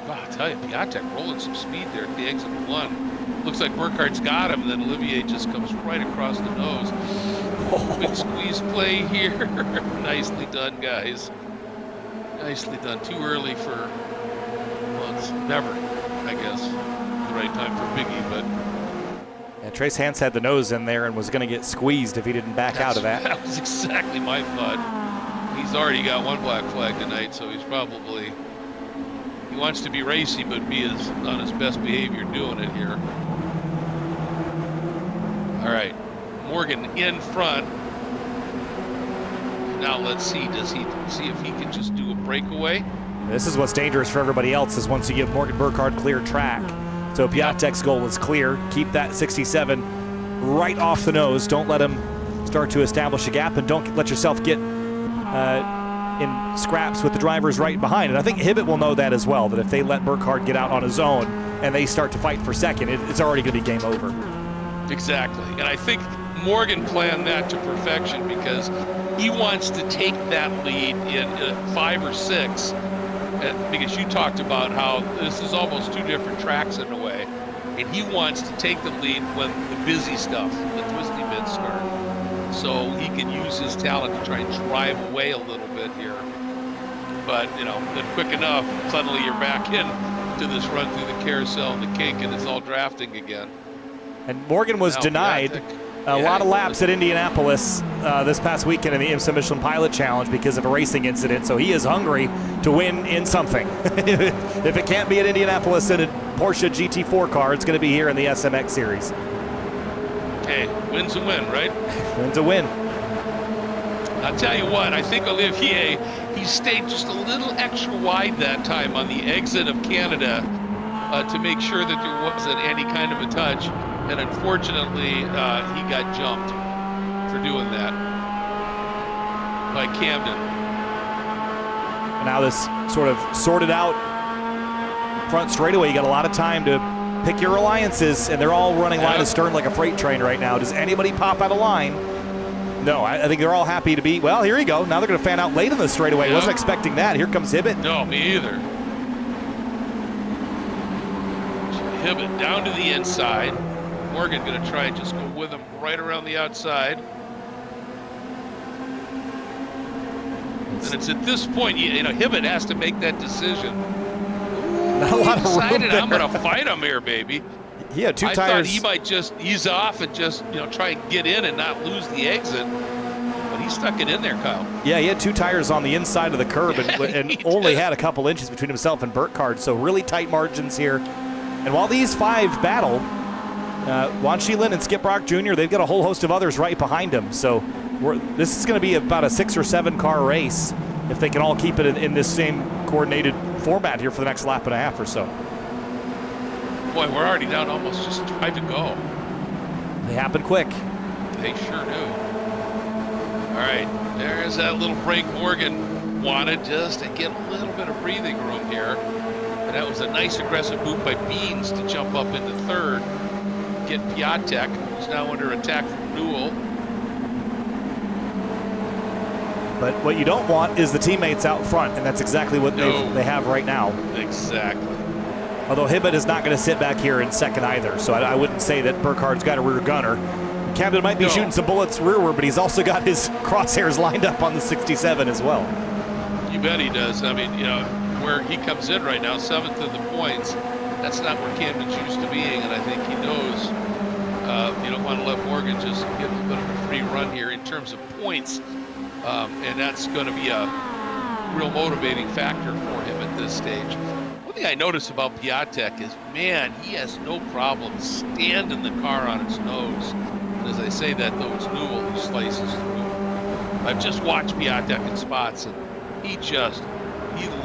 A: Wow, I tell you, Piatek rolling some speed there at the exit of 1. Looks like Burkhardt's got him, and then Olivier just comes right across the nose. Big squeeze play here. Nicely done, guys. Nicely done. Too early for, well, it's never, I guess, the right time for Biggie, but.
B: Yeah, Trace Hans had the nose in there and was going to get squeezed if he didn't back out of that.
A: That was exactly my thought. He's already got 1 black flag tonight, so he's probably, he wants to be racy, but be on his best behavior doing it here. All right, Morgan in front. Now let's see, does he see if he can just do a breakaway?
B: This is what's dangerous for everybody else, is once you give Morgan Burkhardt clear track. So Piatek's goal is clear. Keep that 67 right off the nose. Don't let him start to establish a gap, and don't let yourself get in scraps with the drivers right behind. And I think Hibbett will know that as well, that if they let Burkhardt get out on his own and they start to fight for second, it's already going to be game over.
A: Exactly. And I think Morgan planned that to perfection, because he wants to take that lead in 5 or 6. Because you talked about how this is almost 2 different tracks in a way, and he wants to take the lead when the busy stuff, the twisty bits start. so he can use his talent to try and drive away a little bit here. But, you know, then quick enough, suddenly you're back in to this run through the carousel and the kink, and it's all drafting again.
B: And Morgan was denied a lot of laps at Indianapolis this past weekend in the IMSA Michelin Pilot Challenge because of a racing incident, so he is hungry to win in something. If it can't be at Indianapolis in a Porsche GT4 car, it's going to be here in the SMX Series.
A: Hey, win's a win, right?
B: Win's a win.
A: I'll tell you what, I think Olivier, he stayed just a little extra wide that time on the exit of Canada to make sure that there wasn't any kind of a touch. And unfortunately, he got jumped for doing that by Camden.
B: And now this sort of sorted out front straightaway. You got a lot of time to pick your alliances, and they're all running line astern like a freight train right now. Does anybody pop out of line? No, I think they're all happy to be. Well, here you go. Now they're going to fan out late in the straightaway. Wasn't expecting that. Here comes Hibbett.
A: No, me either. Hibbett down to the inside. Morgan going to try and just go with him right around the outside. And it's at this point, you know, Hibbett has to make that decision.
B: Not a lot of room
A: decided
B: there.
A: I'm going to fight him here, baby.
B: He had two tires.
A: I thought he might just ease off and just, you know, try and get in and not lose the exit. But he stuck it in there, Kyle.
B: Yeah, he had two tires on the inside of the curb and only had a couple inches between himself and Burkhardt, so really tight margins here. And while these five battle, Juan Sheelan and Skip Brock Jr., they've got a whole host of others right behind them. So this is going to be about a 6 or 7 car race if they can all keep it in this same coordinated format here for the next lap and a half or so.
A: Boy, we're already down almost just 5 to go.
B: They happen quick.
A: They sure do. All right, there's that little break Morgan wanted just to get a little bit of breathing room here. And that was a nice aggressive move by Beans to jump up into third. Get Piatek, who's now under attack from Newell.
B: But what you don't want is the teammates out front, and that's exactly what they have right now.
A: Exactly.
B: Although Hibbett is not going to sit back here in second either, so I wouldn't say that Burkhardt's got a rear gunner. Camden might be shooting some bullets rearward, but he's also got his crosshairs lined up on the 67 as well.
A: You bet he does. I mean, you know, where he comes in right now, 7th in the points, that's not where Camden's used to being, and I think he knows you don't want to let Morgan just get a little bit of a free run here in terms of points, and that's going to be a real motivating factor for him at this stage. One thing I notice about Piatek is, man, he has no problem standing the car on its nose. And as I say that, though, it's Newell who slices through. I've just watched Piatek in spots, and he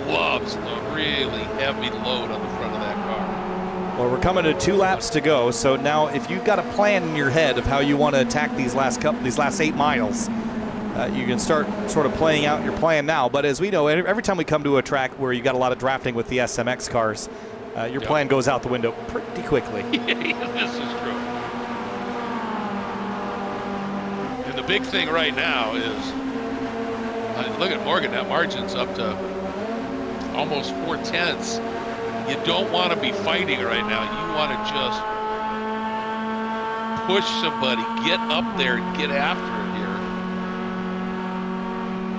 A: loves the really heavy load on the front of that car.
B: Well, we're coming to 2 laps to go, so now if you've got a plan in your head of how you want to attack these last 8 miles, you can start sort of playing out your plan now. But as we know, every time we come to a track where you got a lot of drafting with the SMX cars, your plan goes out the window pretty quickly.
A: This is true. And the big thing right now is, look at Morgan, that margin's up to almost 4/10. You don't want to be fighting right now. You want to just push somebody, get up there, and get after it here.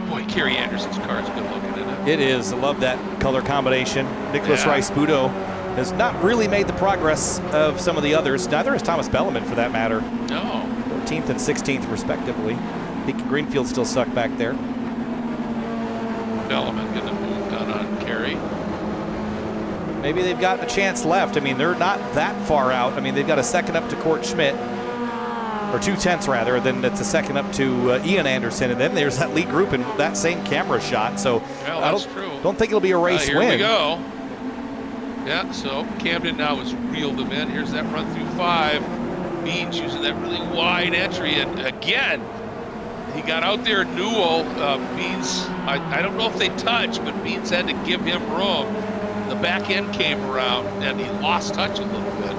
A: Boy, Kerry Anderson's car is good looking, isn't it?
B: It is. I love that color combination. Nicholas Rice-Budo has not really made the progress of some of the others. Neither has Thomas Belleman, for that matter.
A: No.
B: 14th and 16th, respectively. Deacon Greenfield still stuck back there.
A: Belleman getting moved on Kerry.
B: Maybe they've got a chance left. I mean, they're not that far out. I mean, they've got a second up to Court Schmidt, or 2/10 rather, then it's a second up to Ian Anderson, and then there's that lead group in that same camera shot. So I don't think it'll be a race win.
A: Here we go. Yeah, so Camden now has reeled them in. Here's that run through 5. Beans using that really wide entry, and again, he got out there. Newell, Beans, I don't know if they touched, but Beans had to give him room. The back end came around, and he lost touch a little bit.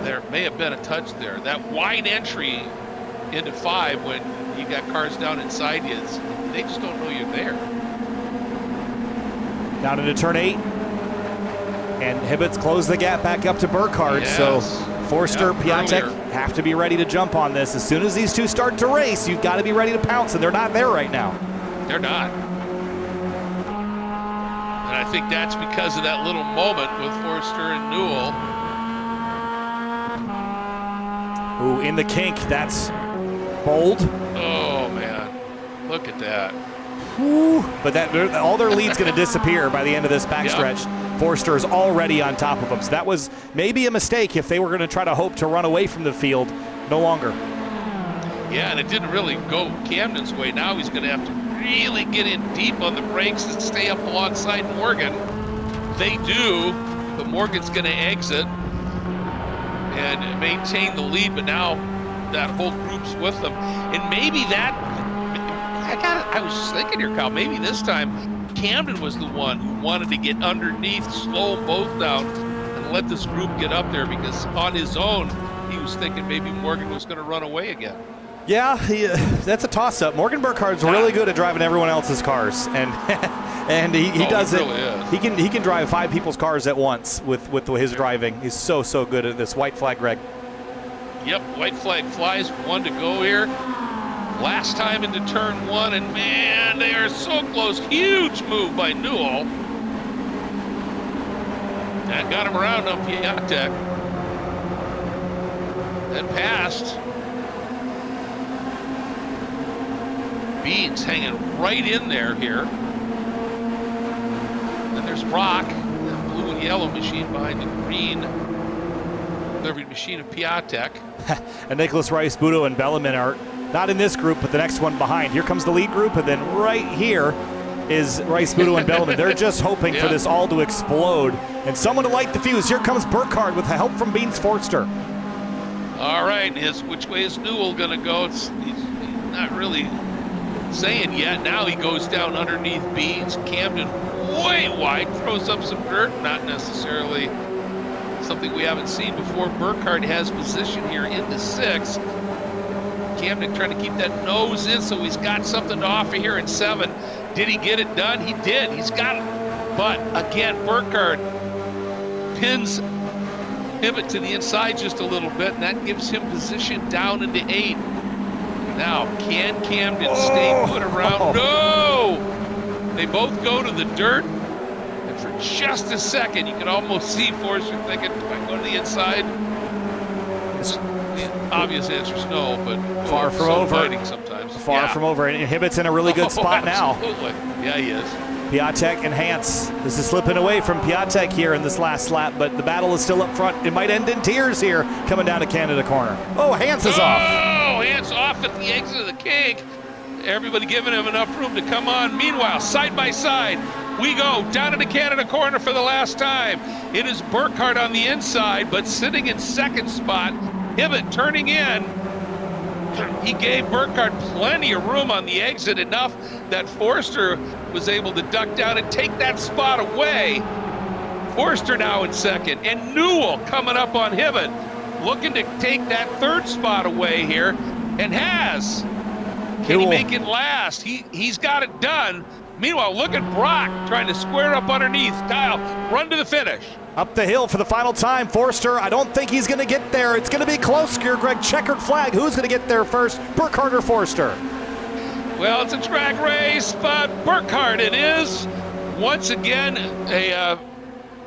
A: There may have been a touch there. That wide entry into 5 when you got cars down inside you, they just don't know you're there.
B: Down into turn 8. And Hibbett's closed the gap back up to Burkhardt.
A: Yes.
B: So Forster, Piatek
A: earlier.
B: have to be ready to jump on this. As soon as these two start to race, you've got to be ready to pounce, and they're not there right now.
A: They're not. And I think that's because of that little moment with Forster and Newell.
B: Ooh, in the kink, that's bold.
A: Oh, man. Look at that.
B: Ooh, but all their lead's going to disappear by the end of this backstretch. Yep. Forster is already on top of them. So that was maybe a mistake if they were going to try to hope to run away from the field. No longer.
A: Yeah, and it didn't really go Camden's way. Now he's going to have to really get in deep on the brakes and stay up alongside Morgan. They do, but Morgan's going to exit and maintain the lead, but now that whole group's with them. And maybe I was just thinking here, Kyle, maybe this time Camden was the one who wanted to get underneath, slow them both down, and let this group get up there, because on his own, he was thinking maybe Morgan was going to run away again.
B: Yeah, that's a toss-up. Morgan Burkhardt's really good at driving everyone else's cars, and and he does it. Really is. He can drive 5 people's cars at once with his driving. He's so good at this. White flag, Greg.
A: Yep, white flag flies. 1 to go here. Last time into turn 1, and man, they are so close. Huge move by Newell. That got him around on Piatek. That passed. Beans hanging right in there here. Then there's Brock, the blue and yellow machine behind the green delivery machine of Piatek.
B: And Nicholas Rice, Budo, and Bellarmine are not in this group, but the next one behind. Here comes the lead group, and then right here is Rice, Budo, and Bellarmine. They're just hoping for this all to explode and someone to light the fuse. Here comes Burkhardt with help from Beans Forster.
A: All right, which way is Newell going to go? He's not really saying yet. Now he goes down underneath Beans. Camden way wide, throws up some dirt. Not necessarily something we haven't seen before. Burkhardt has position here into 6th. Camden trying to keep that nose in, so he's got something to offer here in 7. Did he get it done? He did. He's got it. But again, Burkhardt pins pivot to the inside just a little bit, and that gives him position down into 8. Now, can Camden stay put around? No! They both go to the dirt, and for just a second, you can almost see Forster thinking, do I go to the inside? The obvious answer is no, but
B: far from over.
A: Sometimes.
B: Far from over, and Hibbett's in a really good spot now.
A: Absolutely. Yeah, he is.
B: Piatek and Hans. This is slipping away from Piatek here in this last lap, but the battle is still up front. It might end in tears here coming down to Canada corner. Oh, Hans is off.
A: Oh, Hans off at the exit of the kink. Everybody giving him enough room to come on. Meanwhile, side by side, we go down into Canada corner for the last time. It is Burkhardt on the inside, but sitting in 2nd spot. Hibbett turning in. He gave Burkhardt plenty of room on the exit, enough that Forster was able to duck down and take that spot away. Forster now in 2nd, and Newell coming up on Hibbett, looking to take that 3rd spot away here, and has. Can he make it last? He's got it done. Meanwhile, look at Brock trying to square up underneath. Kyle, run to the finish.
B: Up the hill for the final time. Forster, I don't think he's going to get there. It's going to be close here, Greg. Checkered flag. Who's going to get there first? Burkhardt or Forster?
A: Well, it's a drag race, but Burkhardt it is. Once again, a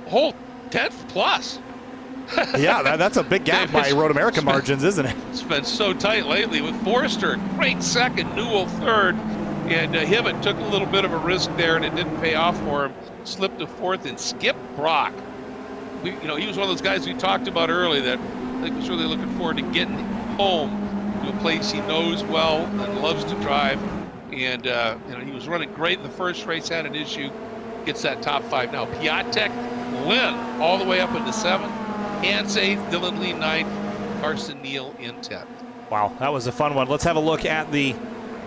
A: whole 10th plus.
B: Yeah, that's a big gap by Road America margins, isn't it?
A: It's been so tight lately with Forster. Great 2nd, Newell 3rd. And Hibbett took a little bit of a risk there, and it didn't pay off for him. Slipped to 4th and skipped Brock. He was one of those guys we talked about earlier that I think was really looking forward to getting home to a place he knows well and loves to drive. And he was running great in the first race, had an issue, gets that top 5 now. Piatek, Lynn all the way up into 7th, Hans 8th, Dylan Lee 9th, Carson Neal in 10th.
B: Wow, that was a fun one. Let's have a look at the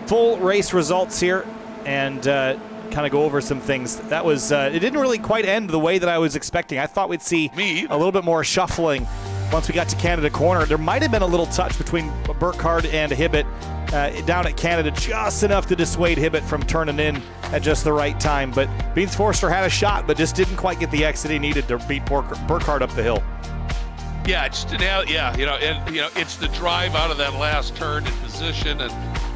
B: full race results here and kind of go over some things. That was it didn't really quite end the way that I was expecting. I thought we'd see a little bit more shuffling once we got to Canada corner. There might have been a little touch between Burkhardt and Hibbett down at Canada, just enough to dissuade Hibbett from turning in at just the right time. But Beans Forster had a shot, but just didn't quite get the exit he needed to beat Burkhardt up the hill.
A: Yeah, just to nail, yeah, it's the drive out of that last turn and position and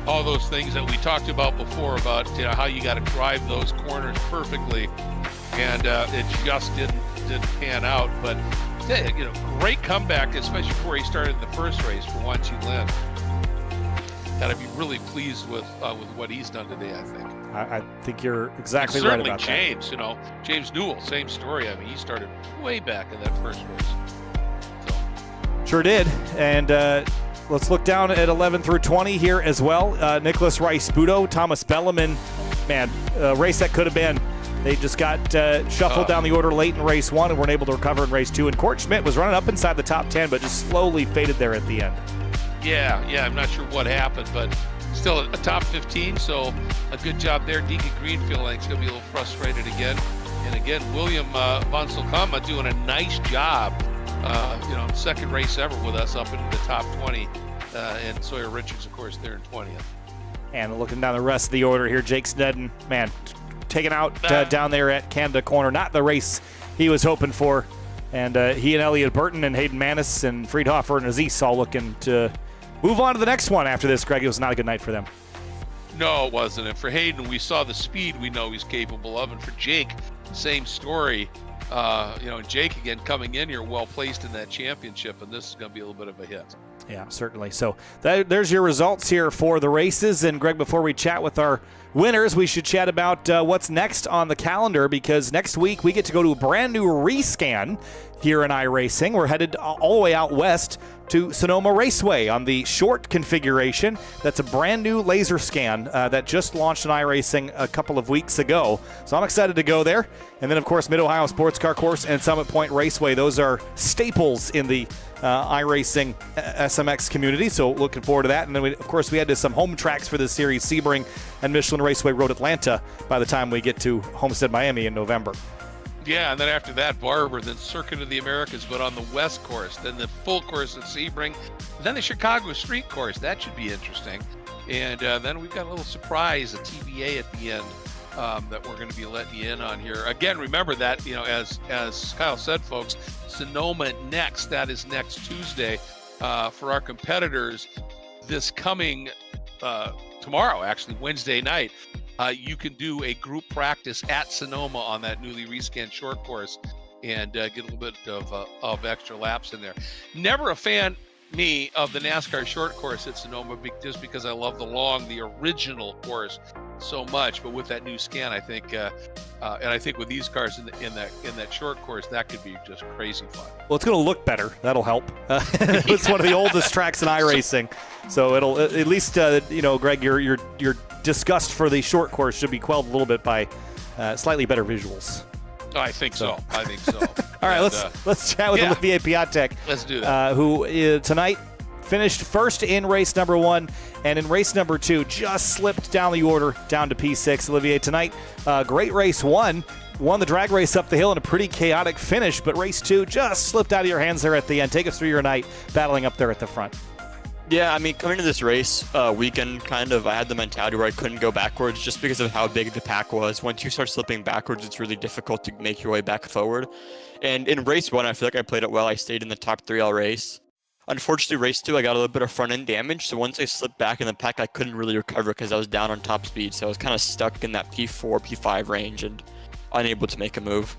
A: all those things that we talked about before about how you got to drive those corners perfectly, and it just didn't pan out. But great comeback, especially before he started the first race for Wan Chi Lin. Got to be really pleased with what he's done today, I think.
B: I think you're exactly
A: and
B: right about
A: James, that. James Newell, same story. I mean, he started way back in that first race.
B: Sure did. And let's look down at 11 through 20 here as well. Nicholas Rice-Budo, Thomas Belleman, man, a race that could have been. They just got shuffled down the order late in race 1 and weren't able to recover in race 2. And Court Schmidt was running up inside the top 10, but just slowly faded there at the end. Yeah,
A: I'm not sure what happened, but still a top 15, so a good job there. Deacon Greenfield, I think, is going to be a little frustrated again. And again, William Van Solkama doing a nice job. Second race ever with us up into the top 20. And Sawyer Richards, of course, there in 20th.
B: And looking down the rest of the order here, Jake Snedden, man, taken out down there at Canada Corner. Not the race he was hoping for. And he and Elliot Burton and Hayden Manis and Friedhofer and Aziz all looking to move on to the next one after this, Greg. It was not a good night for them.
A: No, it wasn't. And for Hayden, we saw the speed we know he's capable of. And for Jake, same story. Jake, again, coming in here well-placed in that championship, and this is going to be a little bit of a hit.
B: Yeah, certainly. So there's your results here for the races. And, Greg, before we chat with our winners, we should chat about what's next on the calendar, because next week we get to go to a brand-new rescan here in iRacing. We're headed all the way out west to Sonoma Raceway on the short configuration. That's a brand new laser scan that just launched in iRacing a couple of weeks ago. So I'm excited to go there. And then, of course, Mid-Ohio Sports Car Course and Summit Point Raceway. Those are staples in the iRacing SMX community, so looking forward to that. And then, of course, we head to some home tracks for this series, Sebring and Michelin Raceway Road Atlanta, by the time we get to Homestead Miami in November.
A: Yeah, and then after that, Barber, then Circuit of the Americas, but on the West course, then the full course at Sebring, then the Chicago Street course. That should be interesting. And then we've got a little surprise, a TBA at the end that we're going to be letting you in on here. Again, remember that, as Kyle said, folks, Sonoma next. That is next Tuesday for our competitors. This coming tomorrow, actually, Wednesday night. You can do a group practice at Sonoma on that newly rescanned short course and get a little bit of extra laps in there. Never a fan, me, of the NASCAR short course at Sonoma, just because I love the original course so much. But with that new scan, I think, and I think with these cars in that short course, that could be just crazy fun.
B: Well, it's going to look better. That'll help. It's one of the oldest tracks in iRacing, so it'll at least, Greg, your disgust for the short course should be quelled a little bit by slightly better visuals.
A: I think so.
B: All right, let's chat with Olivier Piatek.
A: Let's do that.
B: Who tonight finished first in race number 1, and in race number 2 just slipped down the order down to P6. Olivier, tonight, great race 1. Won the drag race up the hill in a pretty chaotic finish, but race 2 just slipped out of your hands there at the end. Take us through your night battling up there at the front.
C: Yeah, I mean, coming to this race weekend, I had the mentality where I couldn't go backwards just because of how big the pack was. Once you start slipping backwards, it's really difficult to make your way back forward. And in race 1, I feel like I played it well. I stayed in the top 3 all race. Unfortunately, race 2, I got a little bit of front-end damage. So once I slipped back in the pack, I couldn't really recover because I was down on top speed. So I was kind of stuck in that P4, P5 range and unable to make a move.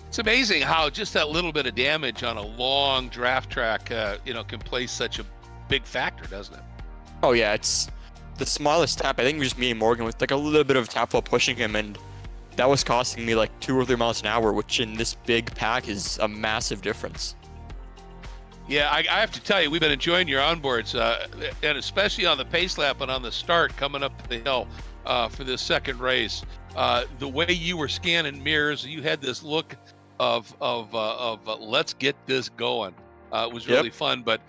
A: It's amazing how just that little bit of damage on a long draft track, can play such a big factor, doesn't it?
C: Oh yeah, it's the smallest tap. I think it was just me and Morgan with like a little bit of tap while pushing him, and that was costing me like 2 or 3 miles an hour, which in this big pack is a massive difference.
A: Yeah, I have to tell you, we've been enjoying your onboards, and especially on the pace lap and on the start coming up the hill for this second race. The way you were scanning mirrors, you had this look of let's get this going. It was really fun, but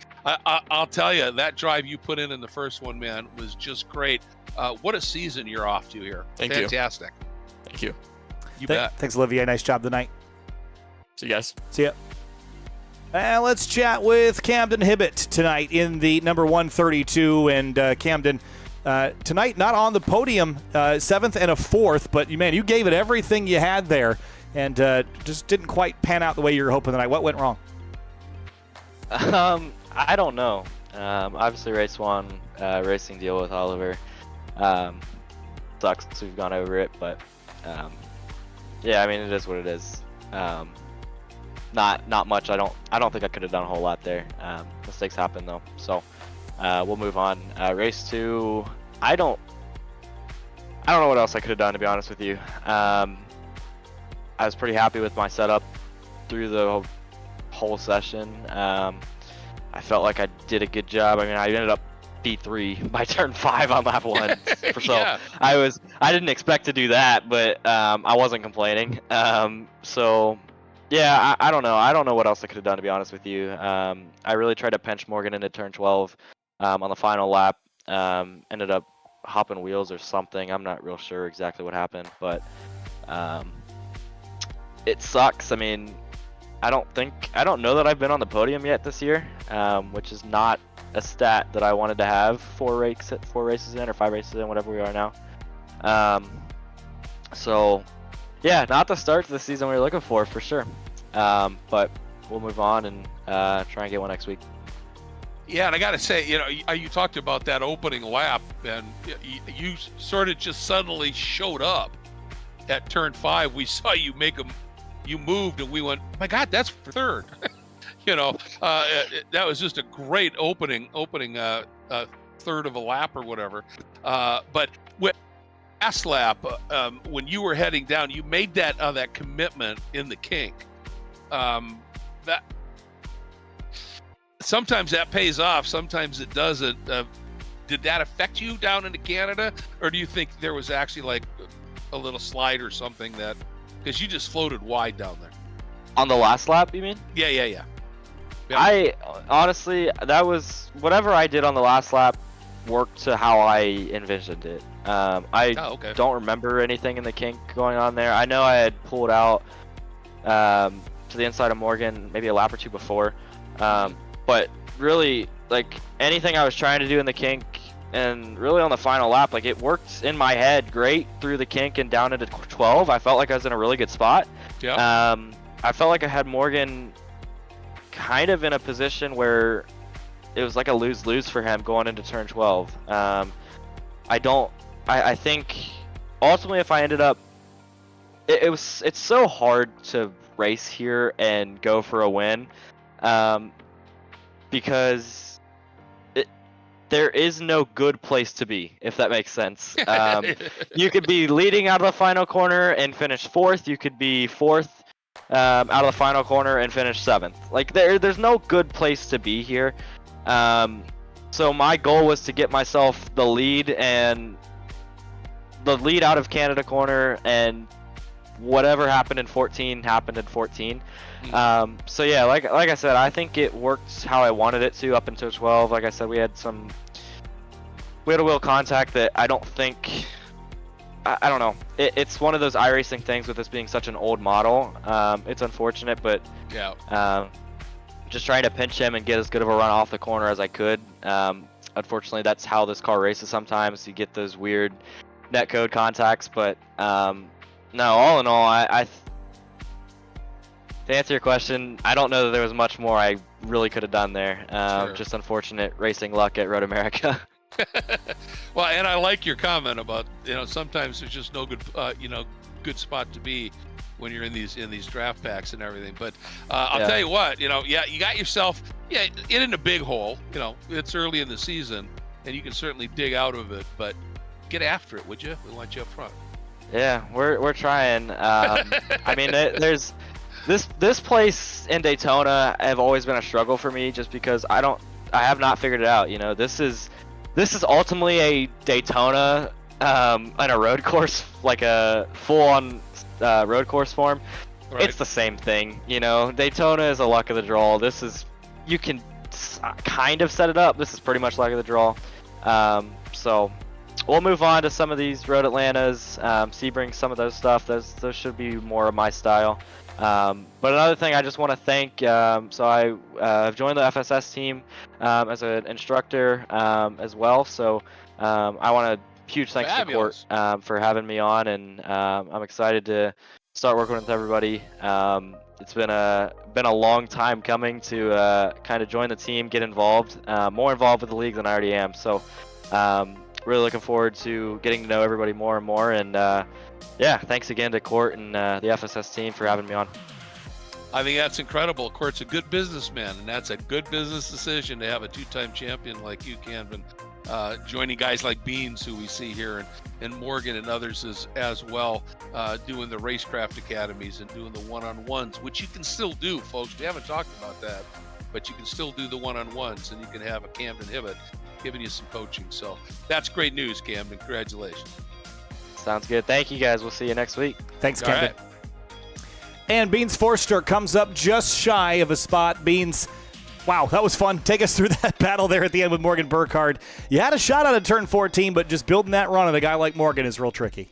A: I'll tell you, that drive you put in the first one, man, was just great. What a season you're off to here. Fantastic.
C: Thank you.
A: You bet.
B: Thanks, Olivier. Nice job tonight.
C: See you guys.
B: See ya. And let's chat with Camden Hibbett tonight in the number 132. And Camden, tonight not on the podium, 7th and a 4th, but man, you gave it everything you had there, and just didn't quite pan out the way you were hoping tonight. What went wrong?
D: I don't know. Obviously race 1, racing deal with Oliver. Sucks 'cause we've gone over it, but yeah, I mean it is what it is. Not much. I don't think I could have done a whole lot there. Mistakes happen though, so we'll move on. Race 2. I don't know what else I could have done, to be honest with you. I was pretty happy with my setup through the whole session. I felt like I did a good job. I mean, I ended up P3 by turn 5 on lap 1. So
A: Yeah.
D: I didn't expect to do that, but I wasn't complaining. So yeah, I don't know. I don't know what else I could have done, to be honest with you. I really tried to pinch Morgan into turn 12 on the final lap. Ended up hopping wheels or something. I'm not real sure exactly what happened, but it sucks. I mean, I don't know that I've been on the podium yet this year, which is not a stat that I wanted to have 4 races in or 5 races in, whatever we are now. So yeah, not the start to the season we were looking for sure. But we'll move on and try and get one next week.
A: Yeah, and I got to say, you talked about that opening lap, and you sort of just suddenly showed up at turn 5. We saw you you moved, and we went, oh my God, that's for third. That was just a great opening third of a lap or whatever. But last lap, when you were heading down, you made that commitment in the kink. That sometimes that pays off, sometimes it doesn't. Did that affect you down into Canada, or do you think there was actually like a little slide or something because you just floated wide down there?
D: On the last lap, you mean?
A: Yeah.
D: Yep. I honestly, that was whatever I did on the last lap worked to how I envisioned it. I don't remember anything in the kink going on there. I know I had pulled out to the inside of Morgan maybe a lap or 2 before, but really, like, anything I was trying to do in the kink and really on the final lap, like, it worked in my head great through the kink and down into 12. I felt like I was in a really good spot.
A: Yeah.
D: I felt like I had Morgan kind of in a position where it was like a lose-lose for him going into turn 12. I think ultimately if I ended up, it's so hard to race here and go for a win, because there is no good place to be, if that makes sense. You could be leading out of the final corner and finish 4th. You could be 4th out of the final corner and finish 7th. Like, there's no good place to be here. So my goal was to get myself the lead out of Canada corner, and whatever happened in 14 happened in 14. So yeah, like I said, I think it worked how I wanted it to up until 12. Like I said, we had a wheel contact that I don't think, I don't know. It's one of those iRacing things with this being such an old model. It's unfortunate, but
A: yeah.
D: Just trying to pinch him and get as good of a run off the corner as I could. Unfortunately, that's how this car races sometimes. You get those weird netcode contacts, but no, all in all, to answer your question, I don't know that there was much more I really could have done there.
A: Sure.
D: Just unfortunate racing luck at Road America.
A: Well, and I like your comment about, sometimes there's just no good, good spot to be when you're in these draft packs and everything. But I'll tell you what, you got yourself in a big hole. It's early in the season, and you can certainly dig out of it. But get after it, would you? We want you up front.
D: Yeah, we're trying. I mean, there's this place in Daytona have always been a struggle for me, just because I have not figured it out. This is ultimately a Daytona on a road course, like a full-on road course form. Right. It's the same thing. Daytona is a luck of the draw. You can kind of set it up. This is pretty much luck of the draw. So we'll move on to some of these Road Atlantas, Sebring, some of those stuff. Those should be more of my style. But another thing I just want to thank, so I have joined the FSS team as an instructor as well. So I want to huge thanks to Court for having me on, and I'm excited to start working with everybody. it's been a long time coming to kind of join the team, get involved, more involved with the league than I already am. So really looking forward to getting to know everybody more and more. And yeah, thanks again to Court and the FSS team for having me on.
A: I think that's incredible. Court's a good businessman, and that's a good business decision to have a two-time champion like you, Camden, joining guys like Beans, who we see here, and Morgan and others as well, doing the racecraft academies and doing the one-on-ones, which you can still do, folks. We haven't talked about that, but you can still do the one-on-ones, and you can have a Camden Hibbett giving you some coaching. So that's great news, Camden. Congratulations.
D: Sounds good. Thank you, guys. We'll see you next week.
B: Thanks,
A: All
B: Camden.
A: right.
B: And Beans Forster comes up just shy of a spot. Beans, wow, that was fun. Take us through that battle there at the end with Morgan Burkhardt. You had a shot out of turn 14, but just building that run on a guy like Morgan is real tricky.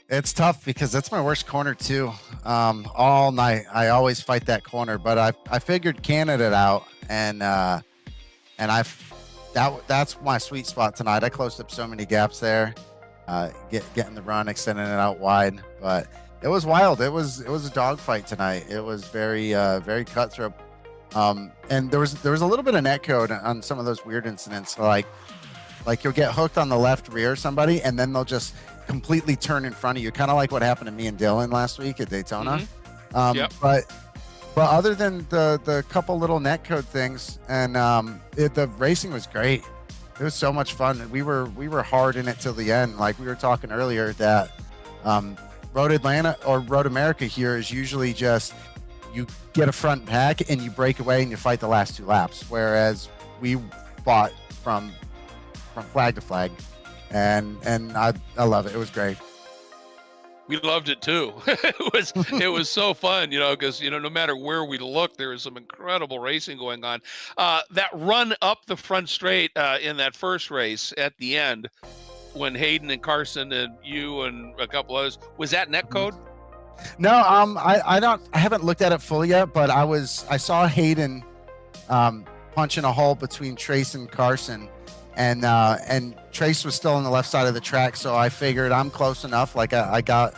E: It's tough because that's my worst corner too. All night, I always fight that corner, but I figured Canada it out, and that's my sweet spot tonight. I closed up so many gaps there, getting the run, extending it out wide, but it was wild. It was a dogfight tonight. It was very cutthroat. And there was a little bit of net code on some of those weird incidents. Like you'll get hooked on the left rear somebody, and then they'll just completely turn in front of you, kind of like what happened to me and Dylan last week at Daytona.
A: Yep.
E: But other than the couple little net code things, and the racing was great. It was so much fun. We were hard in it till the end. Like we were talking earlier that Road Atlanta or Road America here is usually just you get a front pack and you break away and you fight the last two laps, whereas we fought from flag to flag, and I love it. It was great.
A: We loved it too. It was so fun, because no matter where we looked, there was some incredible racing going on. That run up the front straight in that first race at the end, when Hayden and Carson and you and a couple others, was that net code?
E: No, I haven't looked at it fully yet, but I saw Hayden punching a hole between Trace and Carson, and Trace was still on the left side of the track, so I figured I'm close enough. Like I got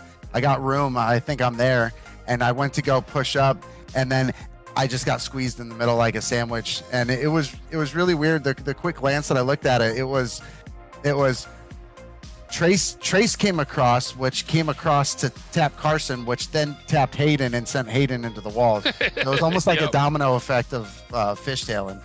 E: room. I think I'm there, and I went to go push up, and then I just got squeezed in the middle like a sandwich, and it was really weird. The quick glance that I looked at it, it was Trace came across to tap Carson, which then tapped Hayden and sent Hayden into the wall. So it was almost like
A: Yep.
E: a domino effect of fishtailing.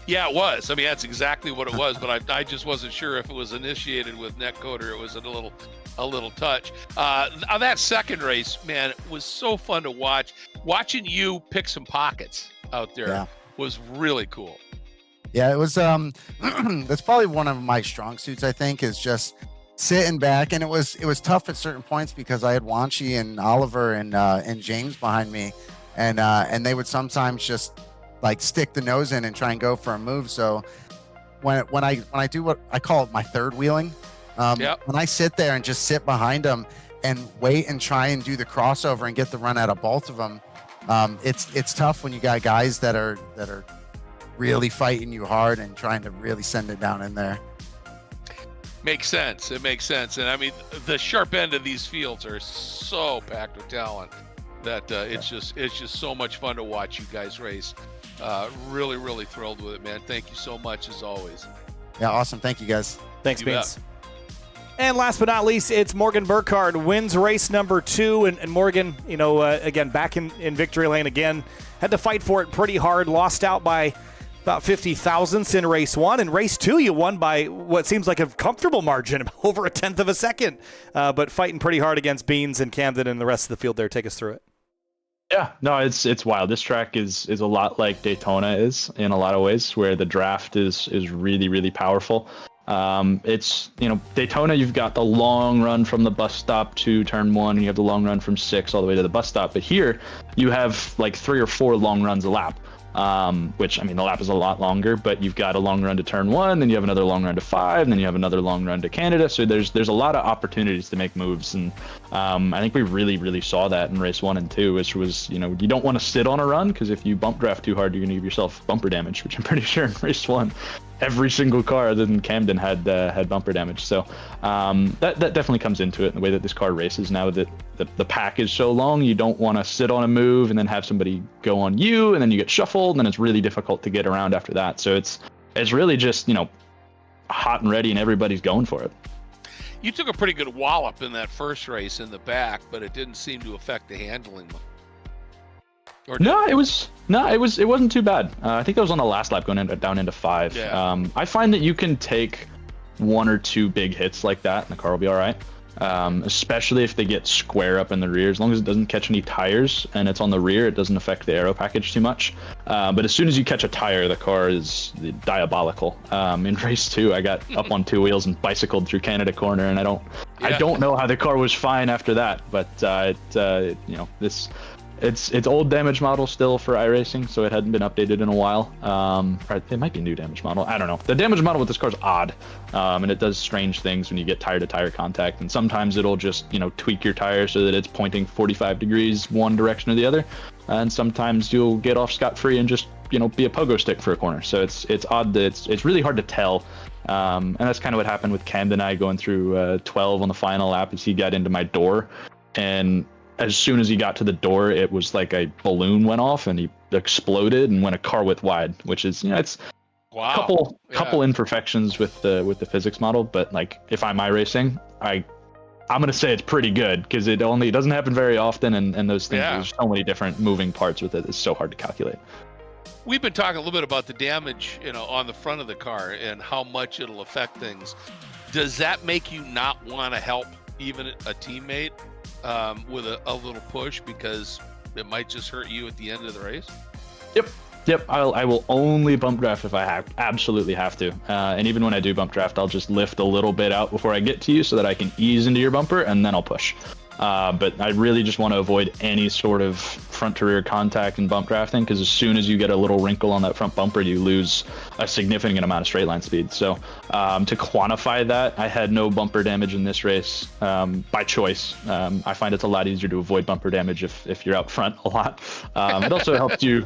A: Yeah, it was. I mean, that's exactly what it was, but I just wasn't sure if it was initiated with net code or it was a little touch. That second race, man, it was so fun to watch. Watching you pick some pockets out there was really cool.
E: Yeah, it was that's probably one of my strong suits, I think, is just sitting back, and it was tough at certain points because I had Wanchi and Oliver and James behind me, and they would sometimes just like stick the nose in and try and go for a move. So when I do what I call it my third wheeling, when I sit there and just sit behind them and wait and try and do the crossover and get the run out of both of them, it's tough when you got guys that are really fighting you hard and trying to really send it down in there.
A: Makes sense. It makes sense. And I mean, the sharp end of these fields are so packed with talent that it's just so much fun to watch you guys race. Really, really thrilled with it, man. Thank you so much as always.
E: Yeah, awesome. Thank you, guys.
B: Thanks,
A: You
B: Beans.
A: bet.
B: And last but not least, it's Morgan Burkhardt wins race number 2. And Morgan, again, back in victory lane again. Had to fight for it pretty hard. Lost out by about 50 thousandths in race 1. In race 2, you won by what seems like a comfortable margin, over a tenth of a second. But fighting pretty hard against Beans and Camden and the rest of the field there. Take us through it.
F: Yeah, no, it's wild. This track is a lot like Daytona is in a lot of ways, where the draft is really, really powerful. It's, Daytona, you've got the long run from the bus stop to turn 1, and you have the long run from 6 all the way to the bus stop. But here you have like 3 or 4 long runs a lap. Which, I mean, the lap is a lot longer, but you've got a long run to turn 1, then you have another long run to 5, and then you have another long run to Canada. So there's a lot of opportunities to make moves, and I think we really saw that in race 1 and 2, which was, you don't want to sit on a run, because if you bump draft too hard, you're going to give yourself bumper damage, which I'm pretty sure in race 1 every single car other than Camden had bumper damage. So that definitely comes into it in the way that this car races now that the pack is so long. You don't want to sit on a move and then have somebody go on you, and then you get shuffled, and then it's really difficult to get around after that. So it's really just, hot and ready, and everybody's going for it.
A: You took a pretty good wallop in that first race in the back, but it didn't seem to affect the handling. Or
F: No, it wasn't too bad. I think I was on the last lap going down into 5.
A: Yeah.
F: I find that you can take 1 or 2 big hits like that, and the car will be all right. Especially if they get square up in the rear. As long as it doesn't catch any tires and it's on the rear, it doesn't affect the aero package too much. But as soon as you catch a tire, the car is diabolical. In race 2, I got up on 2 wheels and bicycled through Canada Corner, and I don't know how the car was fine after that. But it's old damage model still for iRacing, so it hadn't been updated in a while. Or it might be a new damage model. I don't know. The damage model with this car is odd, and it does strange things when you get tire-to-tire contact. And sometimes it'll just, tweak your tire so that it's pointing 45 degrees one direction or the other. And sometimes you'll get off scot-free and just, be a pogo stick for a corner. So it's odd that it's really hard to tell. And that's kind of what happened with Camden and I going through 12 on the final lap as he got into my door. And as soon as he got to the door, it was like a balloon went off and he exploded and went a car width wide, which is, it's
A: wow.
F: couple imperfections with the physics model. But like, if I'm iRacing, I'm going to say it's pretty good, because it doesn't happen very often. And those things, there's so many different moving parts with it. It's so hard to calculate.
A: We've been talking a little bit about the damage, on the front of the car and how much it'll affect things. Does that make you not want to help even a teammate with a little push, because it might just hurt you at the end of the race?
F: Yep. I will only bump draft if I absolutely have to. And even when I do bump draft, I'll just lift a little bit out before I get to you so that I can ease into your bumper, and then I'll push. But I really just want to avoid any sort of front to rear contact in bump drafting, because as soon as you get a little wrinkle on that front bumper, you lose a significant amount of straight line speed. So to quantify that, I had no bumper damage in this race by choice. I find it's a lot easier to avoid bumper damage if you're out front a lot. It also helps you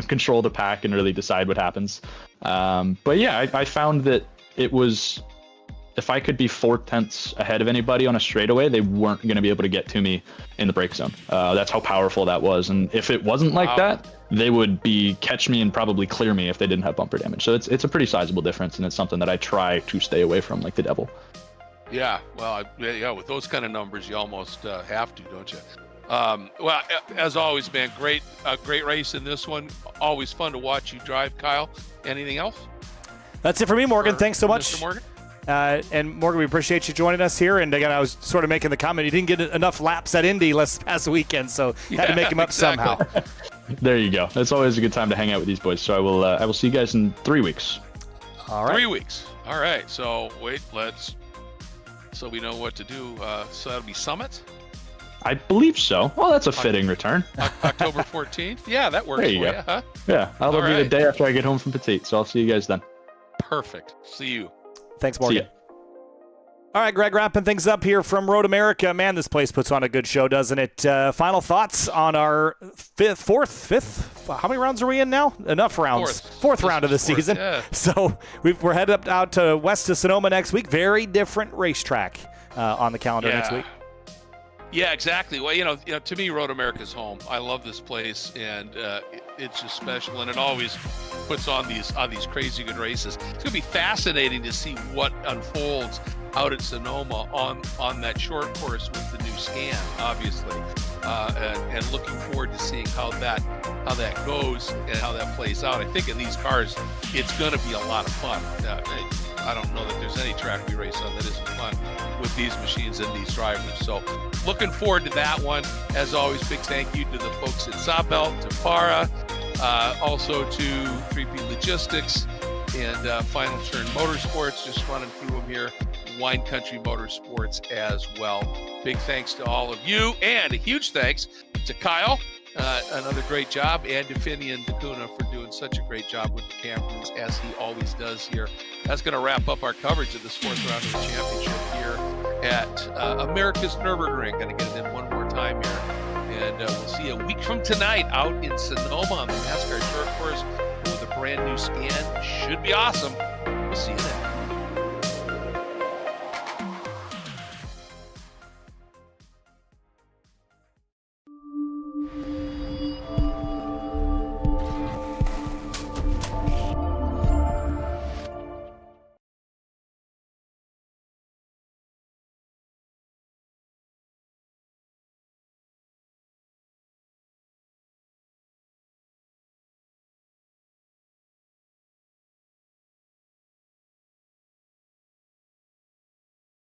F: control the pack and really decide what happens. But yeah, I found that it was, if I could be 4/10 ahead of anybody on a straightaway, they weren't going to be able to get to me in the brake zone. That's how powerful that was. And if it wasn't like that, they would catch me and probably clear me if they didn't have bumper damage. So it's a pretty sizable difference, and it's something that I try to stay away from like the devil.
A: Yeah, well, with those kind of numbers, you almost have to, don't you? Well, as always, man, great race in this one. Always fun to watch you drive, Kyle. Anything else?
B: That's it for me, Morgan. Thanks so much.
A: Mr. Morgan?
B: And Morgan, we appreciate you joining us here. And again, I was sort of making the comment, you didn't get enough laps at Indy last past weekend, so had to make them up somehow.
F: There you go. It's always a good time to hang out with these boys. So I will see you guys in 3 weeks.
B: All right.
A: 3 weeks. All right. So so we know what to do. So that'll be Summit?
F: I believe so. Well, that's a fitting return.
A: October 14th? Yeah, that works
F: There you
A: for
F: go.
A: you, huh?
F: Yeah, that'll be the day after I get home from Petite. So I'll see you guys then.
A: Perfect. See you.
B: Thanks, Morgan. All right, Greg, wrapping things up here from Road America. Man, this place puts on a good show, doesn't it? Final thoughts on our fifth? How many rounds are we in now? Enough rounds. Fourth round of the season. Yeah. So we're headed out to west to Sonoma next week. Very different racetrack on the calendar next week.
A: Yeah, exactly. Well, to me, Road America's home. I love this place, and it's just special, and it always puts on these crazy good races. It's gonna be fascinating to see what unfolds out at Sonoma on that short course with the new scan, obviously, and looking forward to seeing how that goes and how that plays out. I think in these cars, it's gonna be a lot of fun. I don't know that there's any track we race on that isn't fun with these machines and these drivers. So looking forward to that one. As always, big thank you to the folks at Sawbelt, to Para, also to 3P Logistics and Final Turn Motorsports, just running through them here. Wine Country Motorsports as well. Big thanks to all of you, and a huge thanks to Kyle. Another great job, and to Finian DeCuna for doing such a great job with the cameras, as he always does here. That's going to wrap up our coverage of this fourth round of the championship here at America's Nürburgring. Going to get it in one more time here. And we'll see you a week from tonight out in Sonoma on the NASCAR Turf Course with a brand new scan. Should be awesome. We'll see you then.